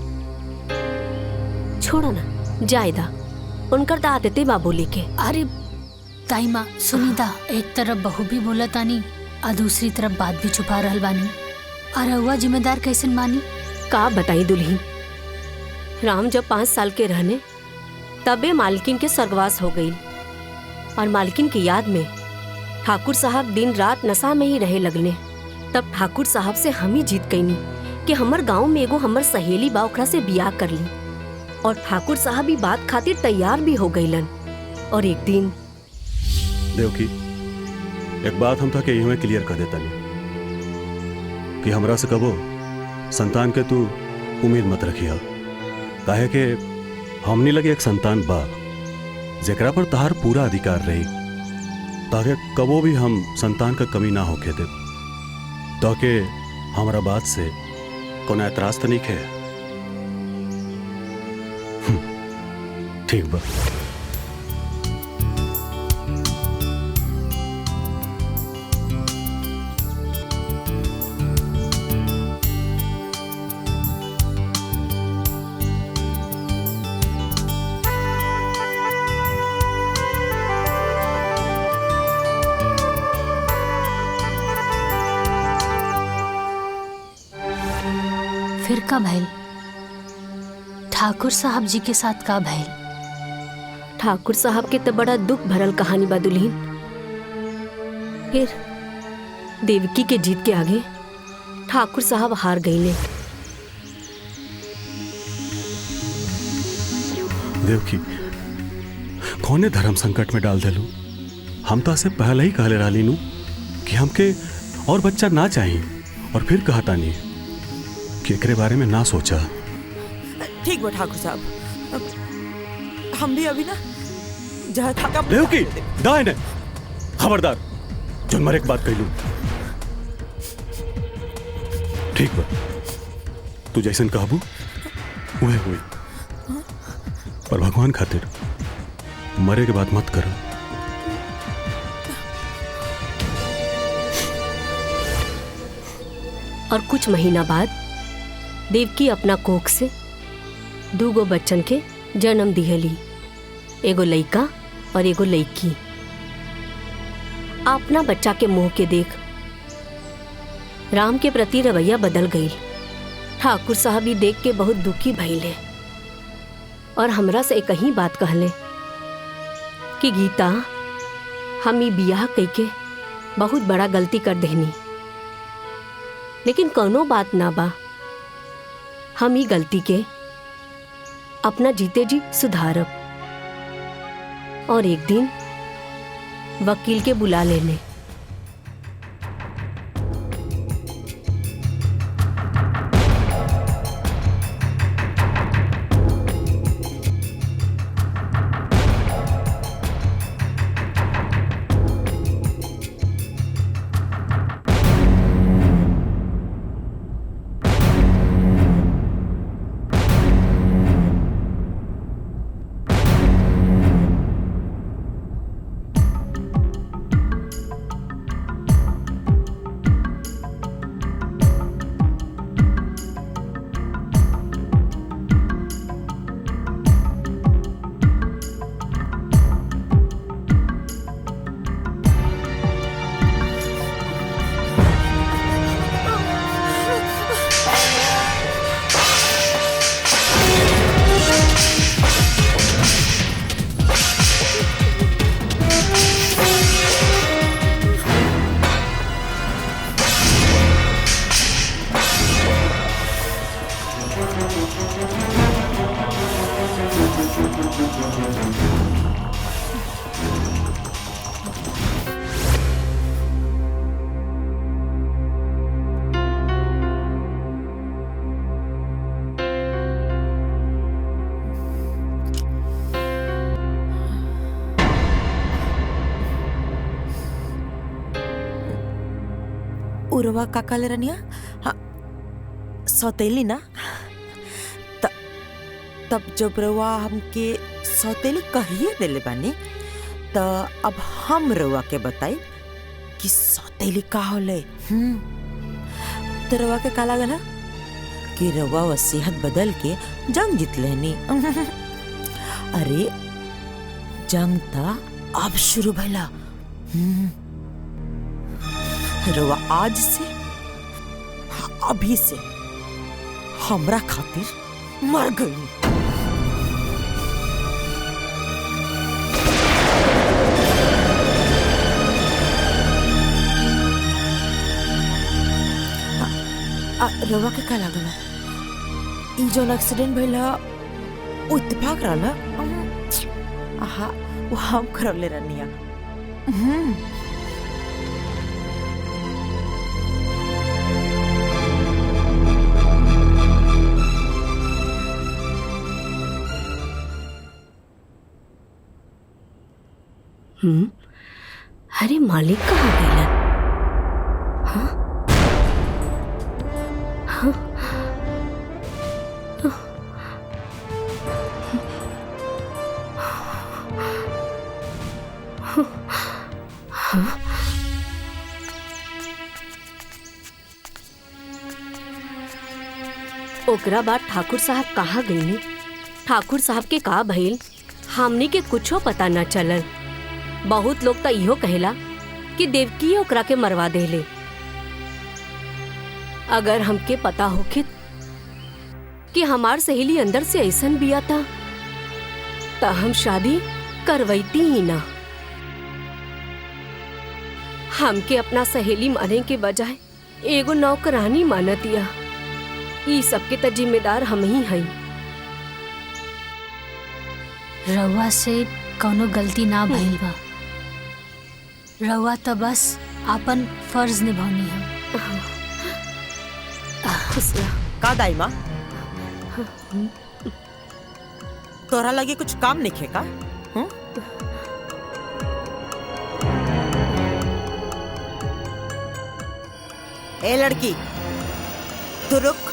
छोड़ा ना, जायदा उनकर दा आदते बा बोले के।
अरे दाई माँ सुनीता, एक तरफ बहू भी बोला तानी और दूसरी तरफ बात भी छुपा रहल बानी। और हुआ जिम्मेदार कैसन मानी?
का बताई दुल्हन, राम जब 5 साल के रहने तबे मालकिन के स्वर्गवास हो गई और मालकिन की याद में ठाकुर साहब दिन रात नशा में ही रहे लगने। तब ठाकुर साहब से हम ही जीत गईनी कि हमर गांव में एगो हमर सहेली बा ओकरा से बियाह कर ली और ठाकुर साहब भी बात खातिर तैयार भी हो गईलन। और एक दिन
देवकी, एक बात हम था कि यही में क्लियर कर देता नहीं कि हमरा से कबो संतान के तू उम्मीद मत रखिया। काहे के हमनी लगे एक संतान बा जेकरा पर तहार पूरा अधिकार रही, ताकि कबो भी हम संतान का कमी ना होके दे। ताकि हमारा बात से कोई एतराज तो नहीं है? ठीक बा।
फिर का भइल? ठाकुर साहब जी के साथ का भइल?
ठाकुर साहब के तो बड़ा दुख भरल कहानी बा दुल्हीन। फिर देवकी के जीत के आगे ठाकुर साहब हार गईले।
देवकी, कौने धर्म संकट में डाल देलू? हम तो से पहले ही कहले रहली नू कि हमके और बच्चा ना चाहिए, और फिर कहता नहीं कि एकरे बारे में ना सोचा।
ठीक बा ठाकुर साहब, हम भी अभी ना जहाँ था
देवकी, दाएं ने खबरदार, जो मरे एक बात कहलू। ठीक बा, तू जैसन कहबू उहे हुई, पर भगवान खातिर मरे के बाद मत करो।
और कुछ महीना बाद देवकी अपना कोख से 2 बच्चन के जन्म दिहली, एगो लइका और एगो लइकी। अपना बच्चा के मुंह के देख राम के प्रति रवैया बदल गई। ठाकुर साहब भी देख के बहुत दुखी भइले और हमरा से एक ही बात कहले कि गीता, हम ई बियाह कइके बहुत बड़ा गलती कर देनी, लेकिन कोनो बात ना बा, हम ई गलती के अपना जीते जी सुधारब और एक दिन वकील के बुला लेने।
उर्वा काका ले रनिया, हाँ सौतेली ना, तब जब रवा हमके सौतेली कहिए देले बानी, तो अब हम रवा के बताई कि सौतेली का होले। तो रवा के काला गला कि रवा वसीयत बदल के जंग जीत लेनी। अरे जंग था अब शुरू भला। रवा आज से, अभी से हमरा खातिर मर गई।
रवा के का लागल ई जो एक्सीडेंट भइल ह वो इत्तेफाक रहल आहा वो हम करवले रहनिया।
अरे मालिक कहाँ गए? हाँ? हाँ? हाँ? ओकरा बाद ठाकुर साहब कहाँ गईनी? ठाकुर साहब के का भइल हमनी के कुछो पता न चलल। बहुत लोग तो इहो कहेला कि देवकी ओकरा के मरवा देले। अगर हमके पता होखे कि हमार सहेली अंदर से ऐसन बिया था तो हम शादी करवैती ही ना। हमके अपना सहेली माने के बजाय एगो नौकरानी मानतिया। ई सबके तो जिम्मेदार हम ही हई।
रउआ से कौनो गलती ना भइल बा। रउआ तो बस आपन फर्ज निभानी है।
का दाई माँ तोरा लगे कुछ काम नहीं खेका? ए लड़की तू रुक।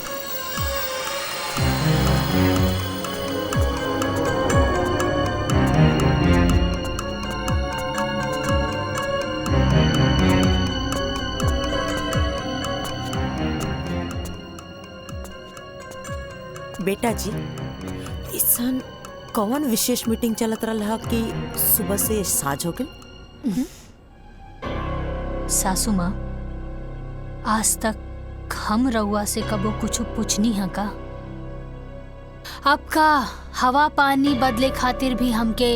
बेटा जी इसन कौन विशेष मीटिंग चलत रहा कि सुबह से साँझ हो गई?
सासू माँ आज तक हम रउआ से कबो कुछ पूछनी है का? आपका हवा पानी बदले खातिर भी हमके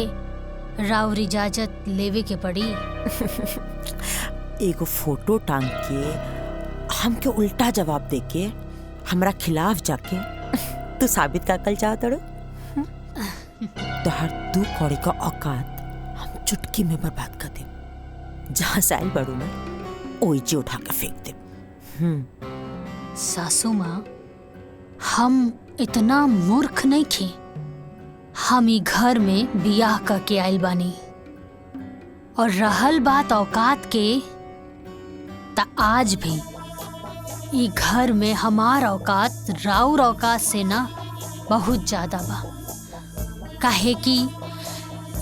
राउर इजाजत लेवे के पड़ी।
एगो फोटो टांग के हमके उल्टा जवाब देके हमरा खिलाफ जाके तू साबित का कल चाहत रो? तोहर 2 कौड़ी का औकात हम चुटकी में बर्बाद कर दे। जहाँ से आइल बड़ू ना ओइजे उठा के फेंक दे।
सासू माँ हम इतना मूर्ख नहीं थे। हम ही घर में बियाह करके आइल बानी और रहल बात औकात के ता आज भी ई घर में हमार औकात राउर औकात से ना बहुत ज्यादा बा। काहे कि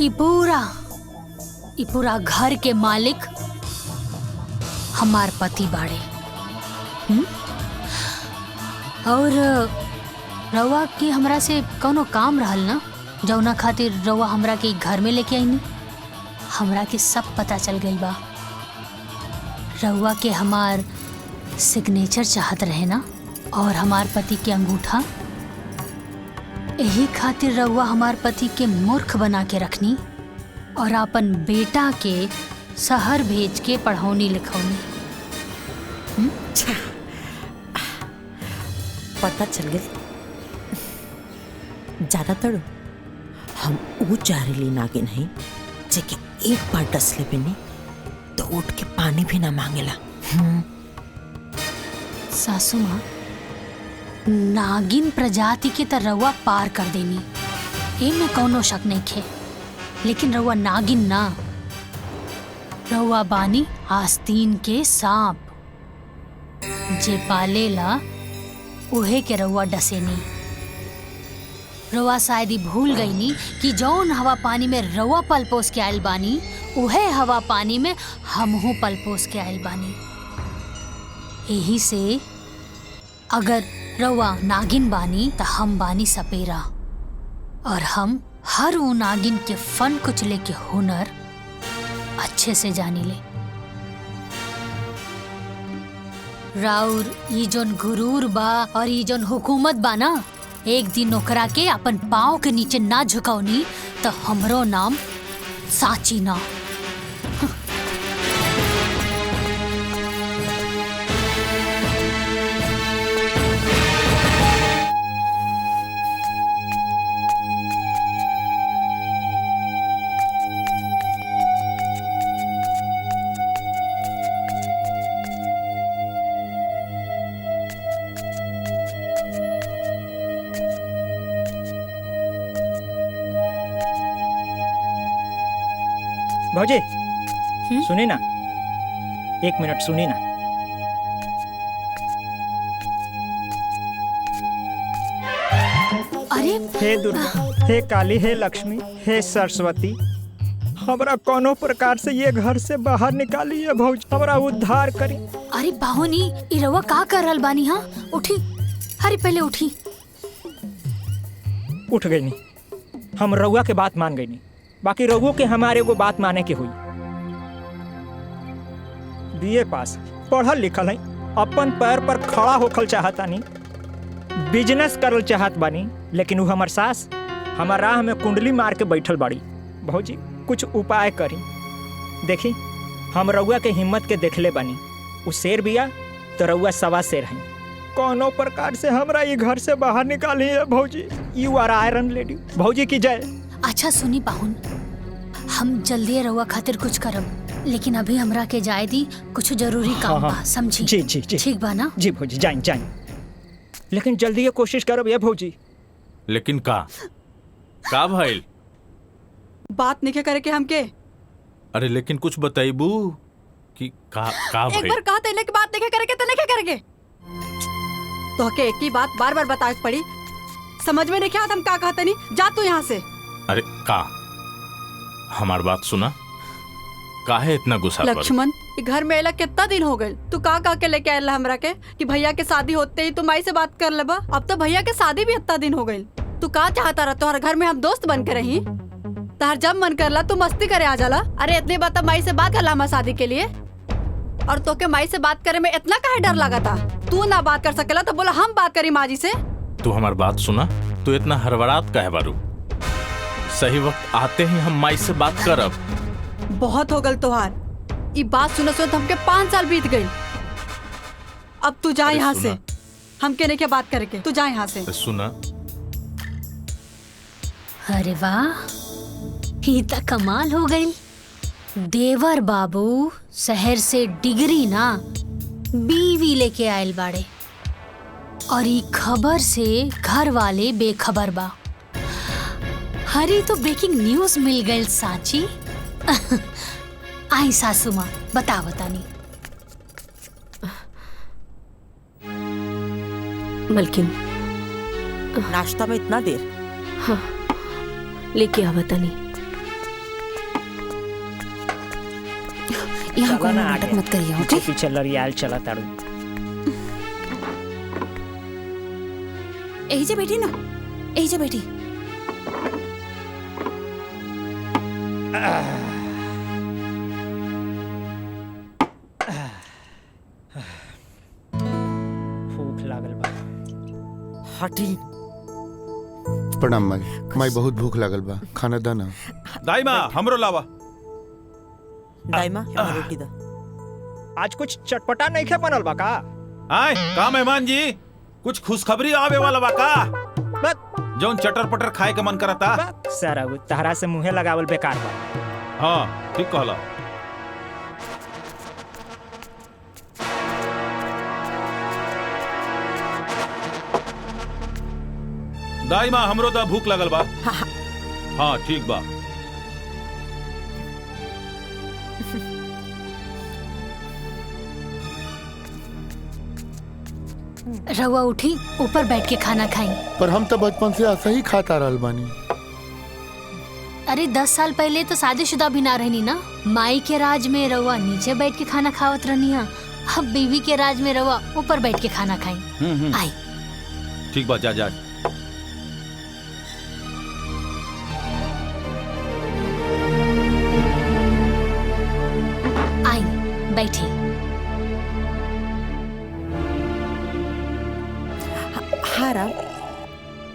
ई पूरा घर के मालिक हमार पति बाड़े। और रउआ के हमरा से कौनो काम रहल ना जौना खातिर रउआ हमरा के घर में लेके आईनी। हमरा के सब पता चल गइल बा। रउआ के हमार सिग्नेचर चाहत रहे ना और हमार पति के अंगूठा। यही खातिर रउआ हमार पति के मूर्ख बना के रखनी और अपन बेटा के शहर भेज के पढ़ौनी लिखौनी।
पता चल गई। ज्यादातर हम वो जहरीली नागिन नहीं जेके एक बार डसले पे नहीं तो उठ के पानी भी ना मांगेला।
सासू माँ नागिन प्रजाति के तर रउआ पार कर देनी ए में कौनो शक नहीं खे। लेकिन रउआ नागिन ना, रउआ बानी आस्तीन के सांप जे पालेला उहे के रउआ डसेनी। रउआ शायद ही भूल गईनी कि जौन हवा पानी में रउआ पलपोस के आयल बानी उहे हवा पानी में हमहू पलपोस के आयल बानी। यही से अगर रउआ नागिन बानी तो हम बानी सपेरा और हम हर वो नागिन के फन कुचले के हुनर अच्छे से जानी ले। राउर ई जोन गुरूर बा और ई जोन हुकूमत बा ना, एक दिन ओकरा के अपन पाँव के नीचे ना झुकावनी तो हमरो नाम साची ना।
भौजी सुनी ना, 1 मिनट सुनी ना।
अरे
हे दुर्गा, हे काली, हे लक्ष्मी, हे सरस्वती, हमरा कोनो प्रकार से ये घर से बाहर निकालिए भौजी, हमरा उद्धार करी।
अरे बाहुनी, ई रउआ का कर रहल बानी? हाँ उठी, अरे पहले उठी।
उठ गई नहीं, हम रउआ के बात मान गई नहीं, बाकी रउआ के हमारे को बात माने के हुई। बीए पास, पढ़ल लिखल है, अपन पैर पर खड़ा होखल चाहता नहीं, बिजनेस करल चाहत बानी, लेकिन वो हमार सास हमार राह में कुंडली मार के बैठल बाड़ी। भौजी कुछ उपाय करी। देखी हम रउआ के हिम्मत के देखले बानी, उ शेर बिया तो रउआ सवा शेर हैं। कोनो प्रकार से हमरा ये घर से बाहर निकाली है भौजी। You are iron lady. भौजी की जय।
अच्छा सुनी बाहुन, हम जल्दी रउआ खातिर कुछ करब, लेकिन अभी हमरा के जाए दी, कुछ जरूरी काम बा, समझी?
जी जी जी
ठीक बा ना?
जी भौजी, जाइन जाइन, लेकिन जल्दी ये कोशिश करब ये भौजी।
लेकिन का भइल?
बात नहीं करे के हमके।
अरे लेकिन कुछ बताइबू कि का
एक
भइल?
बार कहा तेने की बात नहीं करे के तो नहीं करेंगे। तो हके एक ही बात बार बार बताए पड़ी, समझ में नहीं क्या हम का कहते नहीं। जा तू यहाँ से।
अरे का हमार बात सुना, काहे इतना गुस्सा कर?
लक्ष्मण, घर में अला कितना दिन हो गए, तू का के लेके आयल हमरा के कि भैया के शादी होते ही तू माई से बात कर लेबा। अब तो भैया के शादी भी इतना दिन हो गए, तू का चाहता रहा तोहर घर में हम दोस्त बन के रही? तार जब मन करला तू मस्ती करे आ जाला। अरे इतनी बात माई से बात करला हमारे शादी के लिए, और तो के माई से बात करे में इतना काहे डर लगा था? तू ना बात कर सकेला तो बोला हम बात करी माँ जी से।
तू हमार बात सुना, तू इतना हड़बड़ात काहे बारू? सही वक्त आते ही हम माई से बात करब।
बहुत हो गल तोहार, ये बात सुनो सुनो हमके 5 साल बीत गई। अब तू जा यहाँ से, हम कहने के बात करके तू जा यहाँ से।
सुना,
अरे वाह, ये तो कमाल हो गई। देवर बाबू शहर से डिग्री ना बीवी लेके आयल बाड़े, और ये खबर से घर वाले बेखबर बा। हरी तो ब्रेकिंग न्यूज मिल गई साची। आई सासू माँ बता बतानी।
मलकिन,
नाश्ता में इतना देर?
हाँ लेके आ बतानी।
यहाँ कोई नाटक मत करिए, ओके?
पीछे लड़ियाल चला तारू।
यही जे बैठी ना, यही जे बैठी।
भूख लागल बा।
हटी।
प्रणाम माई, माई बहुत भूख लागल बा, खाना दा ना।
दाई माँ हमरो लावा।
दाई माँ रोटी दा।
आज कुछ चटपटा नहीं खे बनल बा का?
आए का मेहमान जी, कुछ खुशखबरी आवे वाला बा का? जौन चटर पटर खाए के मन करता।
सारा तहरा से मुँहे लगावल बेकार बा।
हाँ ठीक कहला। दाई माँ हमरो दा भूख लगल बा। हाँ ठीक बा।
रवा उठी, ऊपर बैठ के खाना खाई।
पर हम तो बचपन से ऐसा ही खाता रहल बानी।
अरे 10 साल पहले तो शादीशुदा भी ना रहनी ना। माई के राज में रवा नीचे बैठ के खाना खावत रहनी है, अब बीवी के राज में रवा ऊपर बैठ के खाना खाई। आई
ठीक बा, जा जा।
आई बैठी।
हाँ राम,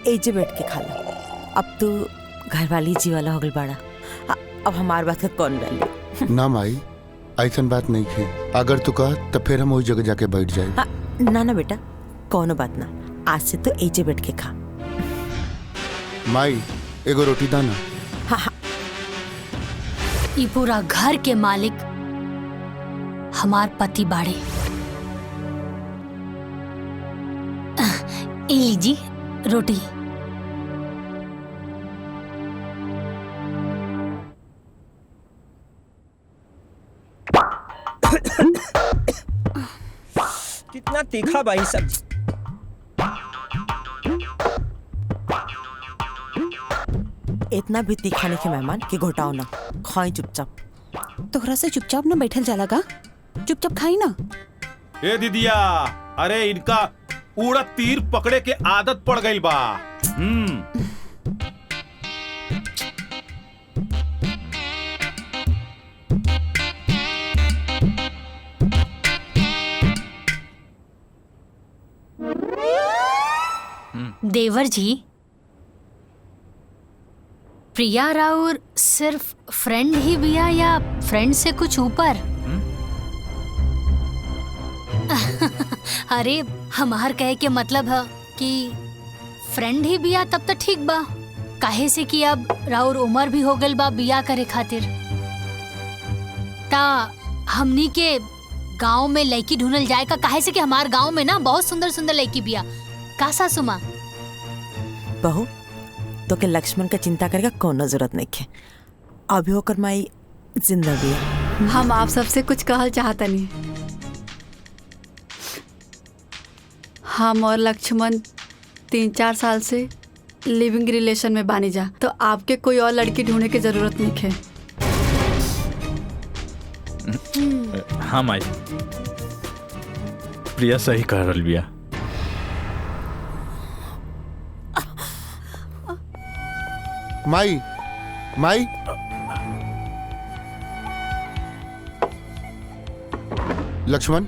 एजे बैठ के खा ला। अब तू घर वाली जी वाला हो गल बाड़ा, अब हमार बात का कौन डाली?
ना माई, ऐसन बात नहीं खे। अगर तू कह तो फिर हम वही जगह जाके बैठ जाए।
ना ना बेटा, कोनो बात ना, आज से तो एजे बैठ के खा।
माई एगो रोटी दाना।
हाँ हाँ।
ये पूरा घर के मालिक हमार पति बाड़े। ए लीजी रोटी।
कितना तीखा बा ई सब्जी।
इतना भी तीखा नहीं के मेहमान कि घोटाओ ना, खाई चुपचाप।
तोहरा से चुपचाप न बैठल जाला का, चुपचाप खाई ना।
ए दीदिया, अरे इनका उड़द तीर पकड़े के आदत पड़ गई बा।
देवर जी, प्रिया राउर सिर्फ फ्रेंड ही बिया या फ्रेंड से कुछ ऊपर? अरे हमार कहे के मतलब है कि फ्रेंड ही बिया तब तो ठीक बा, काहे से कि अब राउर उम्र भी हो गल बा बिया करे खातिर। ता हमनी के गांव में लड़की ढूंढल जाए का, काहे से कि हमार गांव में ना बहुत सुंदर सुंदर लड़की बिया। का सासू माँ?
बहू तो के लक्ष्मण का चिंता करेगा कोनो जरूरत नहीं है, अभी होकर माई जिंदा भी है।
हम आप सबसे कुछ कहल चाहता नहीं। हम और लक्ष्मण 3-4 साल से लिविंग रिलेशन में बानी जा, तो आपके कोई और लड़की ढूंढने की जरूरत नहीं है।
हाँ माई, प्रिया सही कह रही बिया।
माई माई लक्ष्मण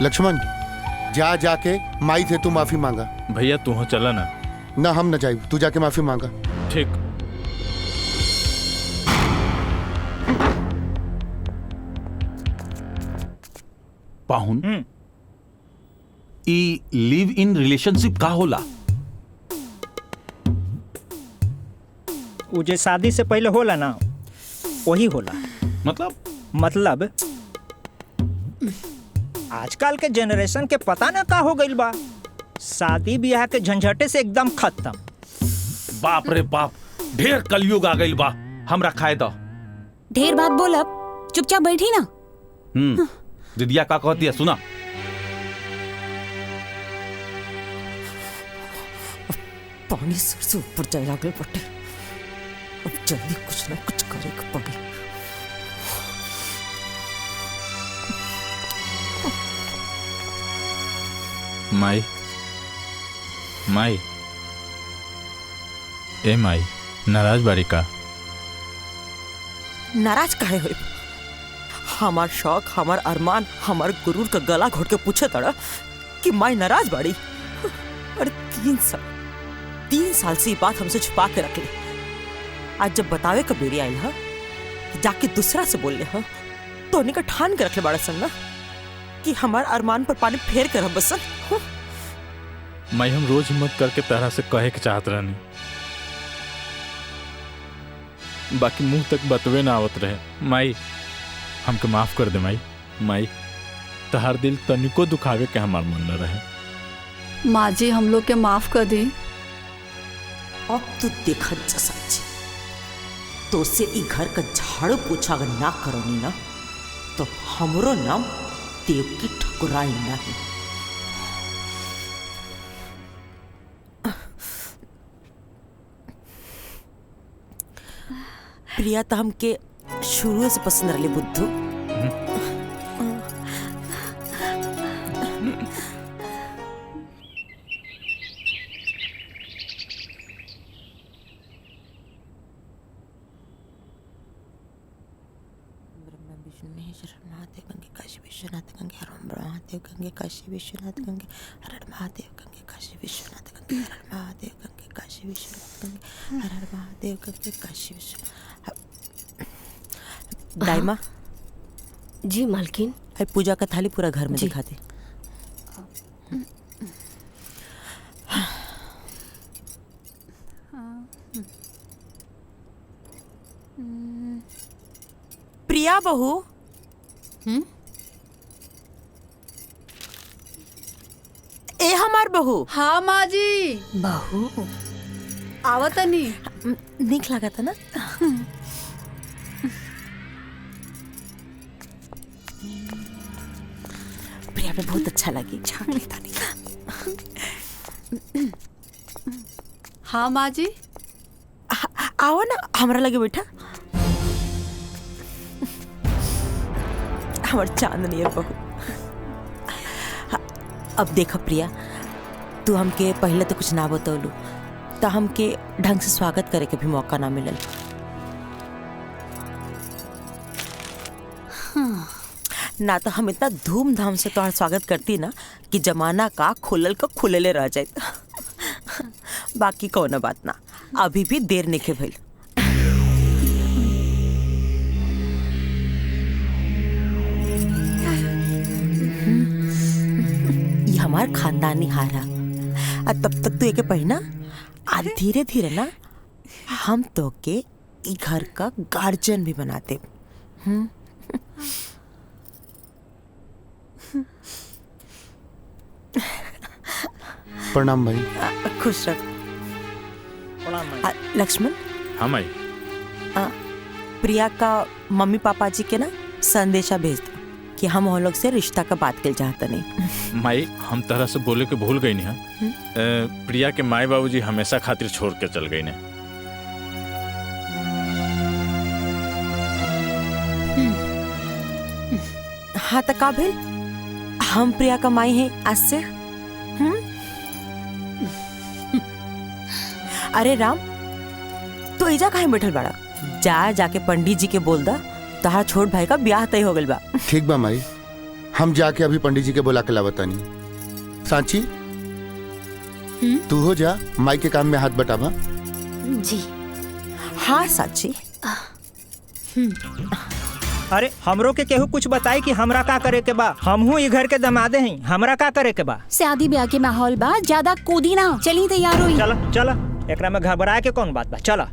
लक्ष्मण, जा जाके माई से तू माफी मांगा।
भैया तू हो चला ना।
ना हम न जाए, तू जाके माफी मांगा।
ठीक।
पाहुन, ई लिव इन रिलेशनशिप का होला?
वो जो शादी से पहले होला ना, वही होला। मतलब आजकल के जनरेशन के पता ना का हो गइल बा, शादी ब्याह के झंझटे से एकदम खत्म।
बाप रे बाप, ढेर कलयुग आ गइल बा। हमरा खाए दो।
ढेर बात बोलब, चुपचाप बैठी ना।
दीदिया का कहती है सुना।
पानी सर से ऊपर जाए लागल बटे, अब जल्दी कुछ ना कुछ करेगा पड़ी।
माई माई, ए माई, नाराज बारी का?
नाराज काहे होई? हमार शौक, हमार अरमान, हमार गुरूर का गला घोट के पूछे तड़ा कि माई नाराज बाड़ी। अरे 3 साल से ये बात हमसे छुपा के रख ली। आज जब बतावे का बेरी आई हा, तो जाके दूसरा से बोल ले हा, तो उन्हीं का ठान के रख ले बड़ा संगा कि हमार अरमान पर पानी फेर कर हम बसन।
माई हम रोज हिम्मत करके तरह से कहे के चाहत रहनी, बाकी मुंह तक बतवे ना आवत रहे। माई हमके माफ कर दे माई। माई तहार दिल तनिको दुखावे के हमार मन न रहे।
माँ जी हम लोग के माफ कर दी।
अब तो देखा जा सच्ची, तो से ई घर का झाड़ू पोछा अगर ना करोनी ना, तो हमरो नाम देवकी ठकुराई नहीं। प्रिया तो हमके शुरू से पसंद रही बुद्धू। महादेव गंगे काशी विश्वनाथ गंगे हर महादेव गंगे काशी विश्वनाथ गंगे हर महादेव गंगे काशी विश्वनाथ गंगे हर महादेव गंगे काशी विश्वनाथ गंगे हर महादेव गंगे काशी विश्वनाथ। दाइमा
जी मालकिन।
पूजा का थाली पूरा घर में दिखा दे। प्रिया बहू, ए हमार बहू।
हाँ माँ जी।
बहू
आवत नहीं
निक लगा था ना।
यहाँ पे बहुत अच्छा लगी।
हाँ माँ जी,
आओ ना हमारा लगे बैठा। हमार चांदनी बहू। अब देख प्रिया, तू हमके पहले तो कुछ ना बतौलू तो हमके ढंग से स्वागत करे के भी मौका ना मिलल। ना तो हम इतना धूमधाम से तोहर स्वागत करती ना कि जमाना का खुलल का खुलले रह जाए। बाकी कौन बात ना, अभी भी देर नहीं भइल। ये हमार खानदानी हारा। तब तक तू एके पढ़ना, आ धीरे धीरे ना हम तो के ई घर का गार्जियन भी बनाते।
प्रणाम भाई।
खुश रख। लक्ष्मण।
हाँ माई।
प्रिया का मम्मी पापा जी के ना संदेशा भेज दो कि हम हम लोग से रिश्ता का बात कर चाहते नहीं।
माई हम तरह से बोले के भूल गई नहीं। प्रिया के माई बाबूजी हमेशा खातिर छोड़ के चल गई ने।
हाँ तो का भेल, हम प्रिया का माई हैं आज से। अरे राम, तो इजा काहे बैठल बाड़ा? जाके पंडित जी के बोल दा तहार छोट भाई का ब्याह तय हो गइल बा।
ठीक बा माई, हम जाके अभी पंडित जी के बुला के लावतानी। सांची तू हो जा, माई के काम में हाथ बटावा।
जी
हाँ सांची।
अरे हमरो के केहू कुछ बताई कि हमरा का करे के बा। हमहू ई घर के दमादे हैं, हमरा का करे के बा।
शादी ब्याह के माहौल बा, ज्यादा कूदी ना। चली तैयार होई।
चला चला, एकरा में घबराए के कौन बात बा। चला।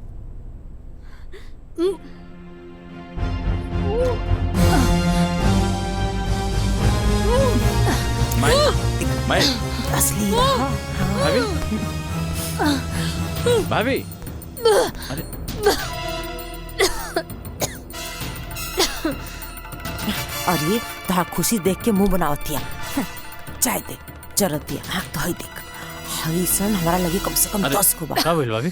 माई
असली
भाभी। अरे
अरे तहार खुशी देख के मुंह बनावतिया। चाय दे जरूरत दिया। हाँ तो हई देख, हई सन हमारा लगी कम से कम 10 को बा।
का भइल भाभी?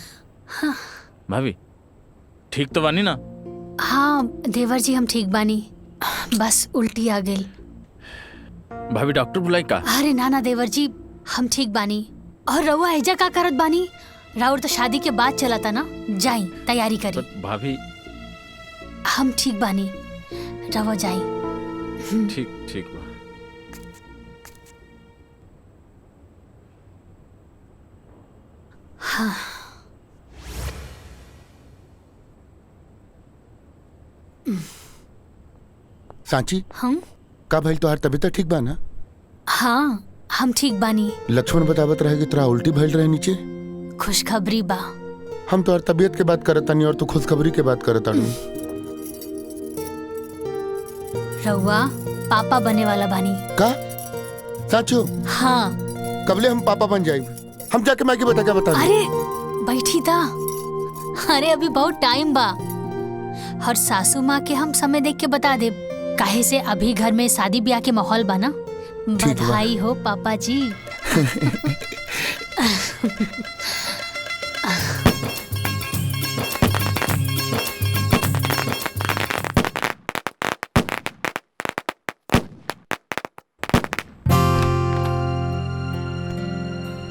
भाभी ठीक तो बानी ना?
हाँ देवर जी हम ठीक बानी, बस उल्टी आ गई।
भाभी डॉक्टर बुलाई का?
अरे ना देवर जी हम ठीक बानी। और रउआ एजा का करत बानी? राउर तो शादी के बाद चला था ना, जाई तैयारी करी।
भाभी
हम ठीक बानी, रवा जाई।
ठीक ठीक बा।
हाँ।
सांची
हम
का भइल, तोहार तबीयत ठीक बा ना?
हाँ हम ठीक बानी।
लक्ष्मण बतावत रहे कि तोरा उल्टी भइल रहे नीचे।
खुशखबरी बा।
हम तोहार तबीयत के बात करत तानी और तू खुशखबरी के बात करत तानी।
रउआ पापा बने वाला बानी
का? साचो?
हाँ।
कबले हम पापा बन जाए? हम जाके माँ के बता बता।
अरे बैठी था। अरे अभी बहुत टाइम बा, और सासू माँ के हम समय देख के बता दे। काहे से अभी घर में शादी ब्याह के माहौल बना। बधाई हो पापा जी।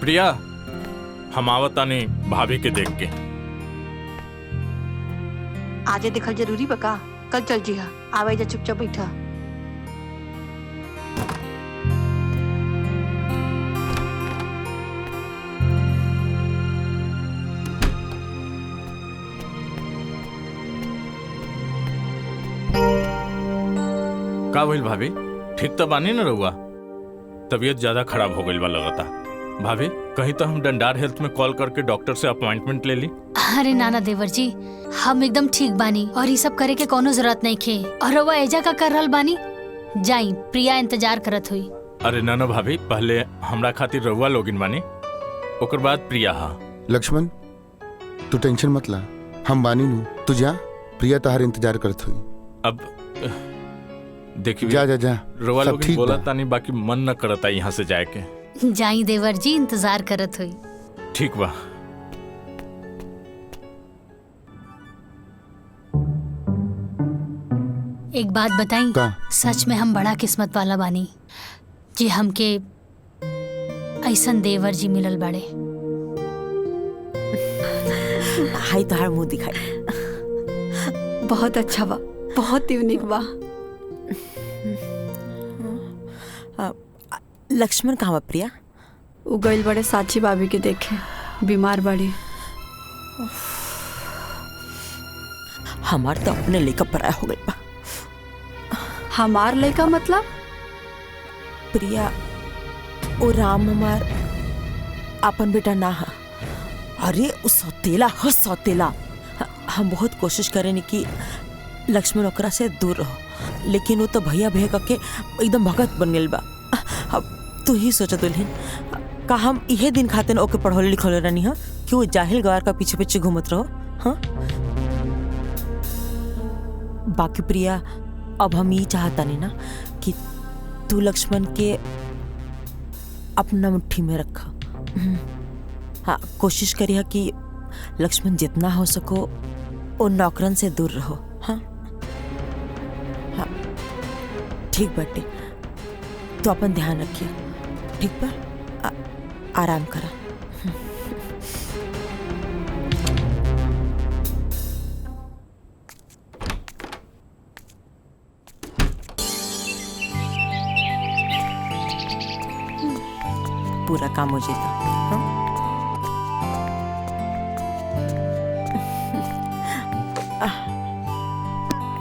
प्रिया हम आवतानी भाभी के देख के।
आजे देखल जरूरी बका, कल चल जी। आवे जा चुपचाप बैठा।
का भइल भाभी? ठीक तो बानी न रहुआ? तबीयत ज्यादा खराब हो गई बा लगता। भाभी कहीं तो हम डंडार हेल्थ में कॉल करके डॉक्टर से अपॉइंटमेंट ले ली।
अरे नाना देवर जी हम एकदम ठीक बानी, और ये सब करे के कोनो जरूरत नहीं खे। और रउआ एजा का कर रहल बानी? जाई, प्रिया इंतजार करत हुई।
अरे ना भाभी, पहले हमरा खातिर रहुआ लोगिन बानी, ओकर बाद प्रिया। हाँ
लक्ष्मण तू टेंशन मत ला, हम बानी नू। तू जा, प्रिया तहार इंतजार करत हुई।
अब देखिए
जा जा जा
रोवा
सब
लोग
ठीक
बोला
बा।
तानी बाकी मन न करता यहाँ से जाए के।
जाई देवर जी, इंतजार करत हुई।
ठीक बा।
एक बात बताई, सच में हम बड़ा किस्मत वाला बानी जी, हमके ऐसन देवर जी मिलल बड़े।
हाय तोहार मुंह दिखाई।
बहुत अच्छा बा, बहुत यूनिक बा।
लक्ष्मण कहाँ बा प्रिया?
उ गइल बड़े साची भाभी के देखे, बीमार बड़ी।
हमार तो अपने लेकर पराया हो गई बा।
हमार लड़का मतलब?
प्रिया, ओ राम हमार अपन बेटा ना हा। अरे उ सौतेला ह, सौतेला। हम बहुत कोशिश करें कि लक्ष्मण ओकरा से दूर रहो, लेकिन वो तो भैया भैया करके एकदम भगत बन गइल बा। अब तू ही सोचा दुल्हन, का हम इहे दिन खातिर ओके पढ़ौले लिखौले रहनी हा कि वो जाहिल गवार का पीछे पीछे घूमत रहो? हाँ, बाकी प्रिया, अब हम ये चाहता नहीं ना कि तू लक्ष्मण के अपना मुट्ठी में रखा। हाँ, कोशिश करिए कि लक्ष्मण जितना हो सको वो नौकरन से दूर रहो। हाँ हाँ, ठीक बाटे। तो अपन ध्यान रखिए, ठीक बा? आराम करा। पूरा काम हो जाता।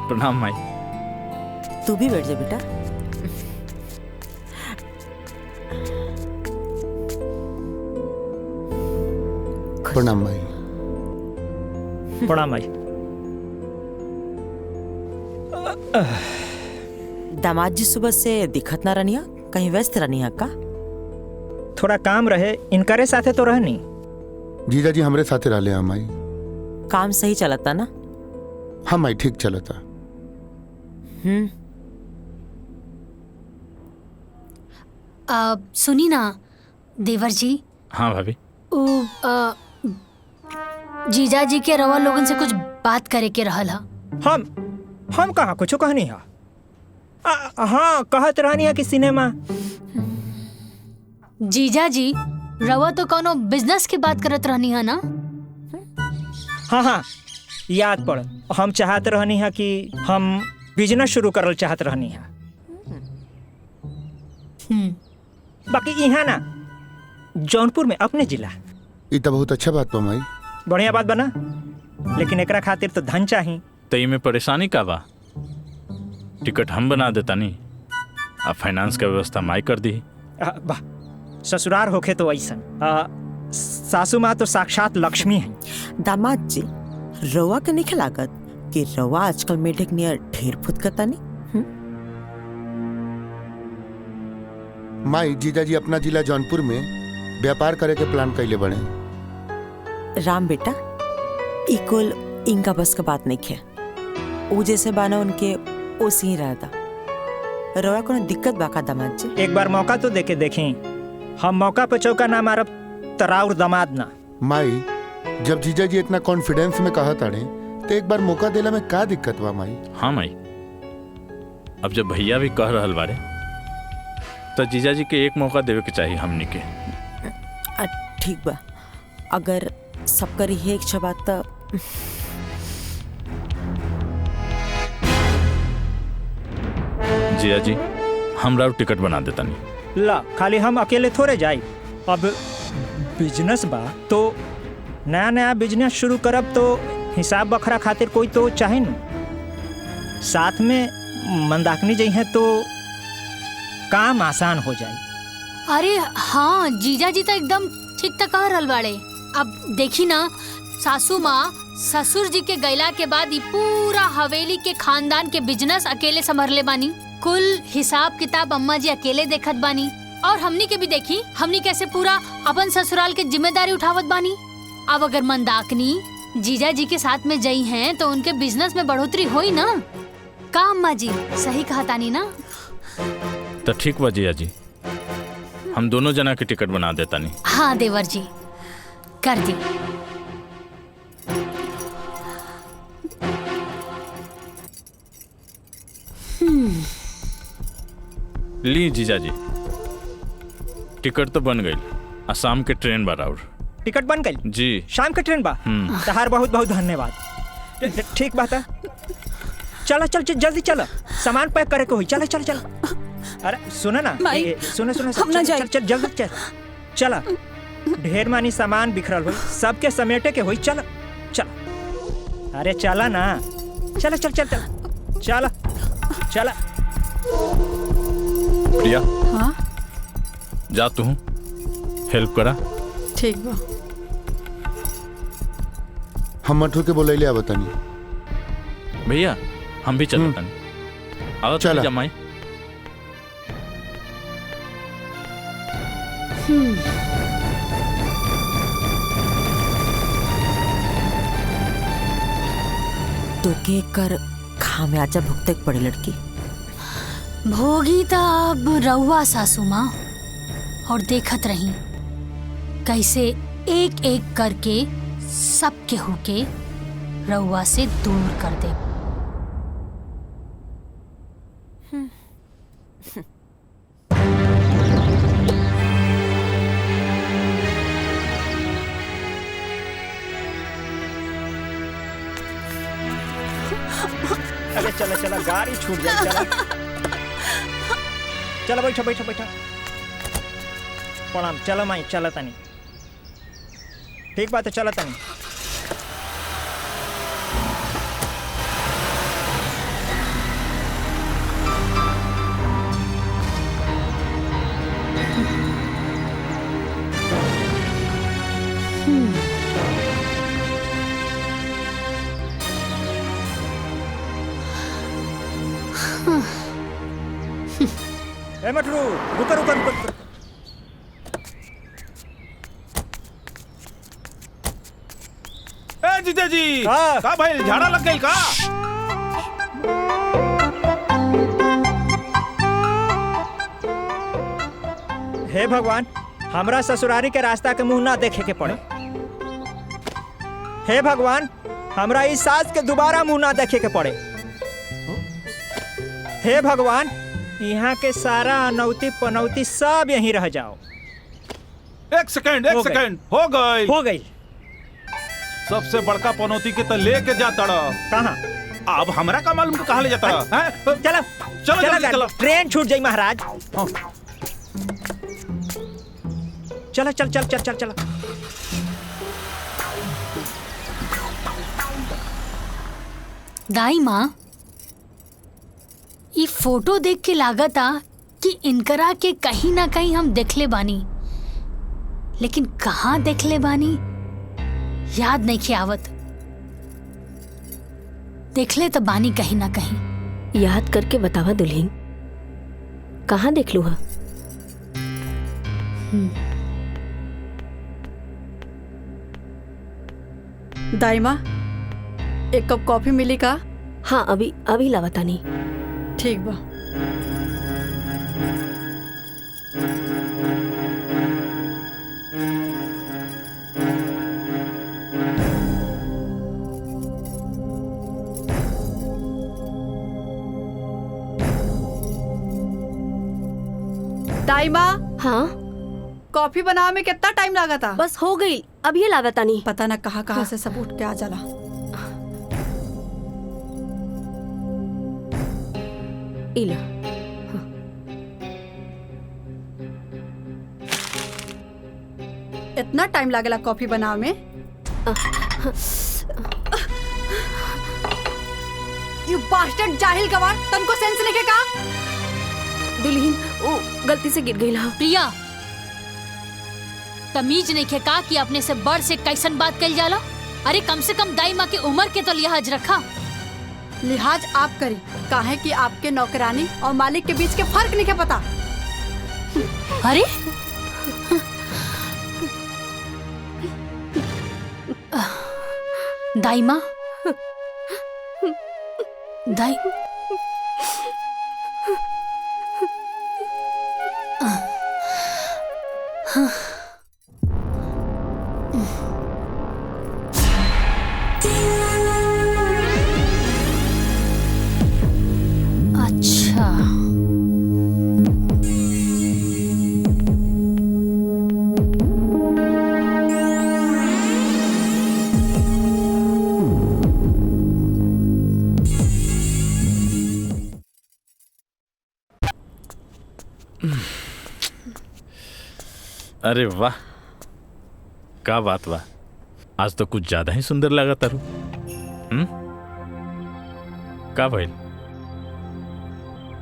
प्रणाम माई।
तू भी बैठ जा बेटा।
प्रणाम माई।
प्रणाम माई।
दामाद जी सुबह से दिखत ना रहनिया, कहीं व्यस्त रहनिया का?
थोड़ा काम रहे, इनकरे साथे तो रहनी।
जीजा जी हमरे साथे रहले हैं माई।
काम सही चलता ना?
हाँ माई, ठीक चलता।
सुनी ना देवर जी।
हाँ भाभी।
जीजा जी के रवा लोगन से कुछ बात करे के रहल हा।
हम कहाँ कुछ कहनी है। हाँ, कहत रहनी है कि सिनेमा।
जीजा जी, रवा तो कोनो बिजनेस की बात करत रहनी है ना?
हाँ, याद पड़। हम चाहत रहनी है कि हम बिजनेस शुरू करल चाहत रहनी है। बाकी यहाँ ना जौनपुर में अपने जिला।
ये तो बहुत अच्छा बात बा माई।
बढ़िया बात बना, लेकिन एकरा खातिर तो धन चाहिए।
तई में परेशानी का बा? टिकट हम बना देता नहीं, अब फाइनेंस का व्यवस्था माई कर दी।
वाह, ससुराल होखे तो ऐसा। सासू माँ तो साक्षात लक्ष्मी है।
दामाद जी, रवा के नहीं लागत कि रवा आजकल मेढक नियर ढेर फुदकता नहीं?
माई, जीजा जी अपना जिला जौनपुर में व्यापार करे के प्लान कैले बने।
राम बेटा, इकुल इनका बस का बात नहीं है। वो जैसे बाना उनके ओसी ही रहता। रवा को दिक्कत बाका दामाद जी?
एक बार मौका तो देके देखें। हम मौका पे चौका ना मारब, तराउर दामाद ना।
माई, जब जीजा जी इतना कॉन्फिडेंस में कहा ताड़े तो एक बार मौका देला में का दिक्कत बा माई?
हाँ माई, अब जब भैया भी कह रहल बारे तो जीजा जी के एक मौका देवे के चाहिए हमनी के।
ठीक बा, अगर सब करी है इच्छा बात तो
जीजा जी, हमरा टिकट बना देता नहीं।
ला, खाली हम अकेले थोड़े जाए। अब बिजनेस बा तो नया नया बिजनेस शुरू करब तो हिसाब बखरा खातिर कोई तो चाहे न। साथ में मंदाकिनी जी हैं तो काम आसान हो जाए।
अरे हाँ, जीजा जी तो एकदम ठीक तक कह रहल बाड़े। अब देखी ना, सासू माँ ससुर जी के गैला के बाद ये पूरा हवेली के खानदान के बिजनेस अकेले संभरले बानी। कुल हिसाब किताब अम्मा जी अकेले देखत बानी। और हमनी के भी देखी, हमनी कैसे पूरा अपन ससुराल के जिम्मेदारी उठावत बानी। अब अगर मंदाकिनी जीजा जी के साथ में जई हैं तो उनके बिजनेस में बढ़ोतरी होई ना। का अम्मा जी सही कहा तानी ना?
तो ठीक बा जिया जी, हम दोनों जना के टिकट बना देता नहीं।
हाँ देवर जी कर दी।
ली जीजा जी, टिकट तो बन गई। असम के ट्रेन बा और
टिकट बन गई
जी।
शाम के ट्रेन बा। तहार बहुत बहुत धन्यवाद। ठीक बात है। चलो चल जल्दी चलो, सामान पैक करे को हुई। चलो चलो चलो। अरे सुनो ना, सुनो सुनो, चल चल जल्दी चल। चला ढेर मानी सामान बिखरल हुई, सबके समेटे के हुई। चलो चलो, अरे चला ना, चलो चल चल चल चला चला।
प्रिया
हाँ
जा तू हेल्प करा।
ठीक बा।
हम मठू के बोलैले आ बतानी।
भैया हम भी चलता नहीं। आओ चला जमाई।
तो के कर खामियाजा भुगते पड़े लड़की।
भोगी तो अब रउआ सासू माँ, और देखत रही कैसे एक एक करके सब केहू के रउआ से दूर कर दे।
अरे चलो चलो, गाड़ी छूट जाए। चलो चलो, बैठो बैठो बैठो। प्रणाम। चलो माई, चलो तनी। ठीक बात है, चलो तनी। ए मटरू, रुको रुको रुको।
ए जीजा जी, का भाई झाड़ा लग गई का?
हे भगवान, हमरा ससुरारी के रास्ता के मुंह ना देखे के पड़े। हे भगवान, हमरा इस सास के दोबारा मुंह ना देखे के पड़े। हे भगवान, यहाँ के सारा अनौती पनौती सब यहीं रह जाओ।
एक सेकंड हो गई
हो गई।
सबसे बड़का पनौती के तो लेके जाता रहा।
कहाँ?
अब हमरा का मालूम कहाँ ले जाता रहा?
चलो
चलो चलो।
ट्रेन छूट जाई महाराज। चलो चल चल चल चल चलो।
दाई माँ, ये फोटो देख के लागता कि इनकरा के कहीं ना कहीं हम देखले बानी, लेकिन कहाँ देखले बानी याद नहीं के आवत। देखले तो बानी कहीं ना कहीं।
याद करके बतावा दुल्हन, कहाँ देख लू हा?
दाई माँ, एक कप कॉफी मिली का?
हाँ अभी लावतानी।
ठीक बा। दाई माँ,
हाँ
कॉफी बनाने में कितना टाइम लगा था?
बस हो गई, अब ये लागतानी।
पता ना कहाँ से सब उठ के आ जाला।
इला
इतना टाइम लागेला कॉफी बनावे में? यू बास्टर्ड जाहिल गवार, तनको सेंस नहीं के का?
दुल्हन वो गलती से गिर गई।
प्रिया, तमीज नहीं के का कि अपने से बड़ से कैसन बात कल जाला? अरे कम से कम दाई माँ की उम्र के तो लिहाज रखा।
लिहाज आप करी, काहे कि आपके नौकरानी और मालिक के बीच के फर्क नहीं के पता।
अरे दाई माँ, दाई अच्छा
अरे वाह, का बात बा, आज तो कुछ ज्यादा ही सुंदर लगा तारू। का भइल?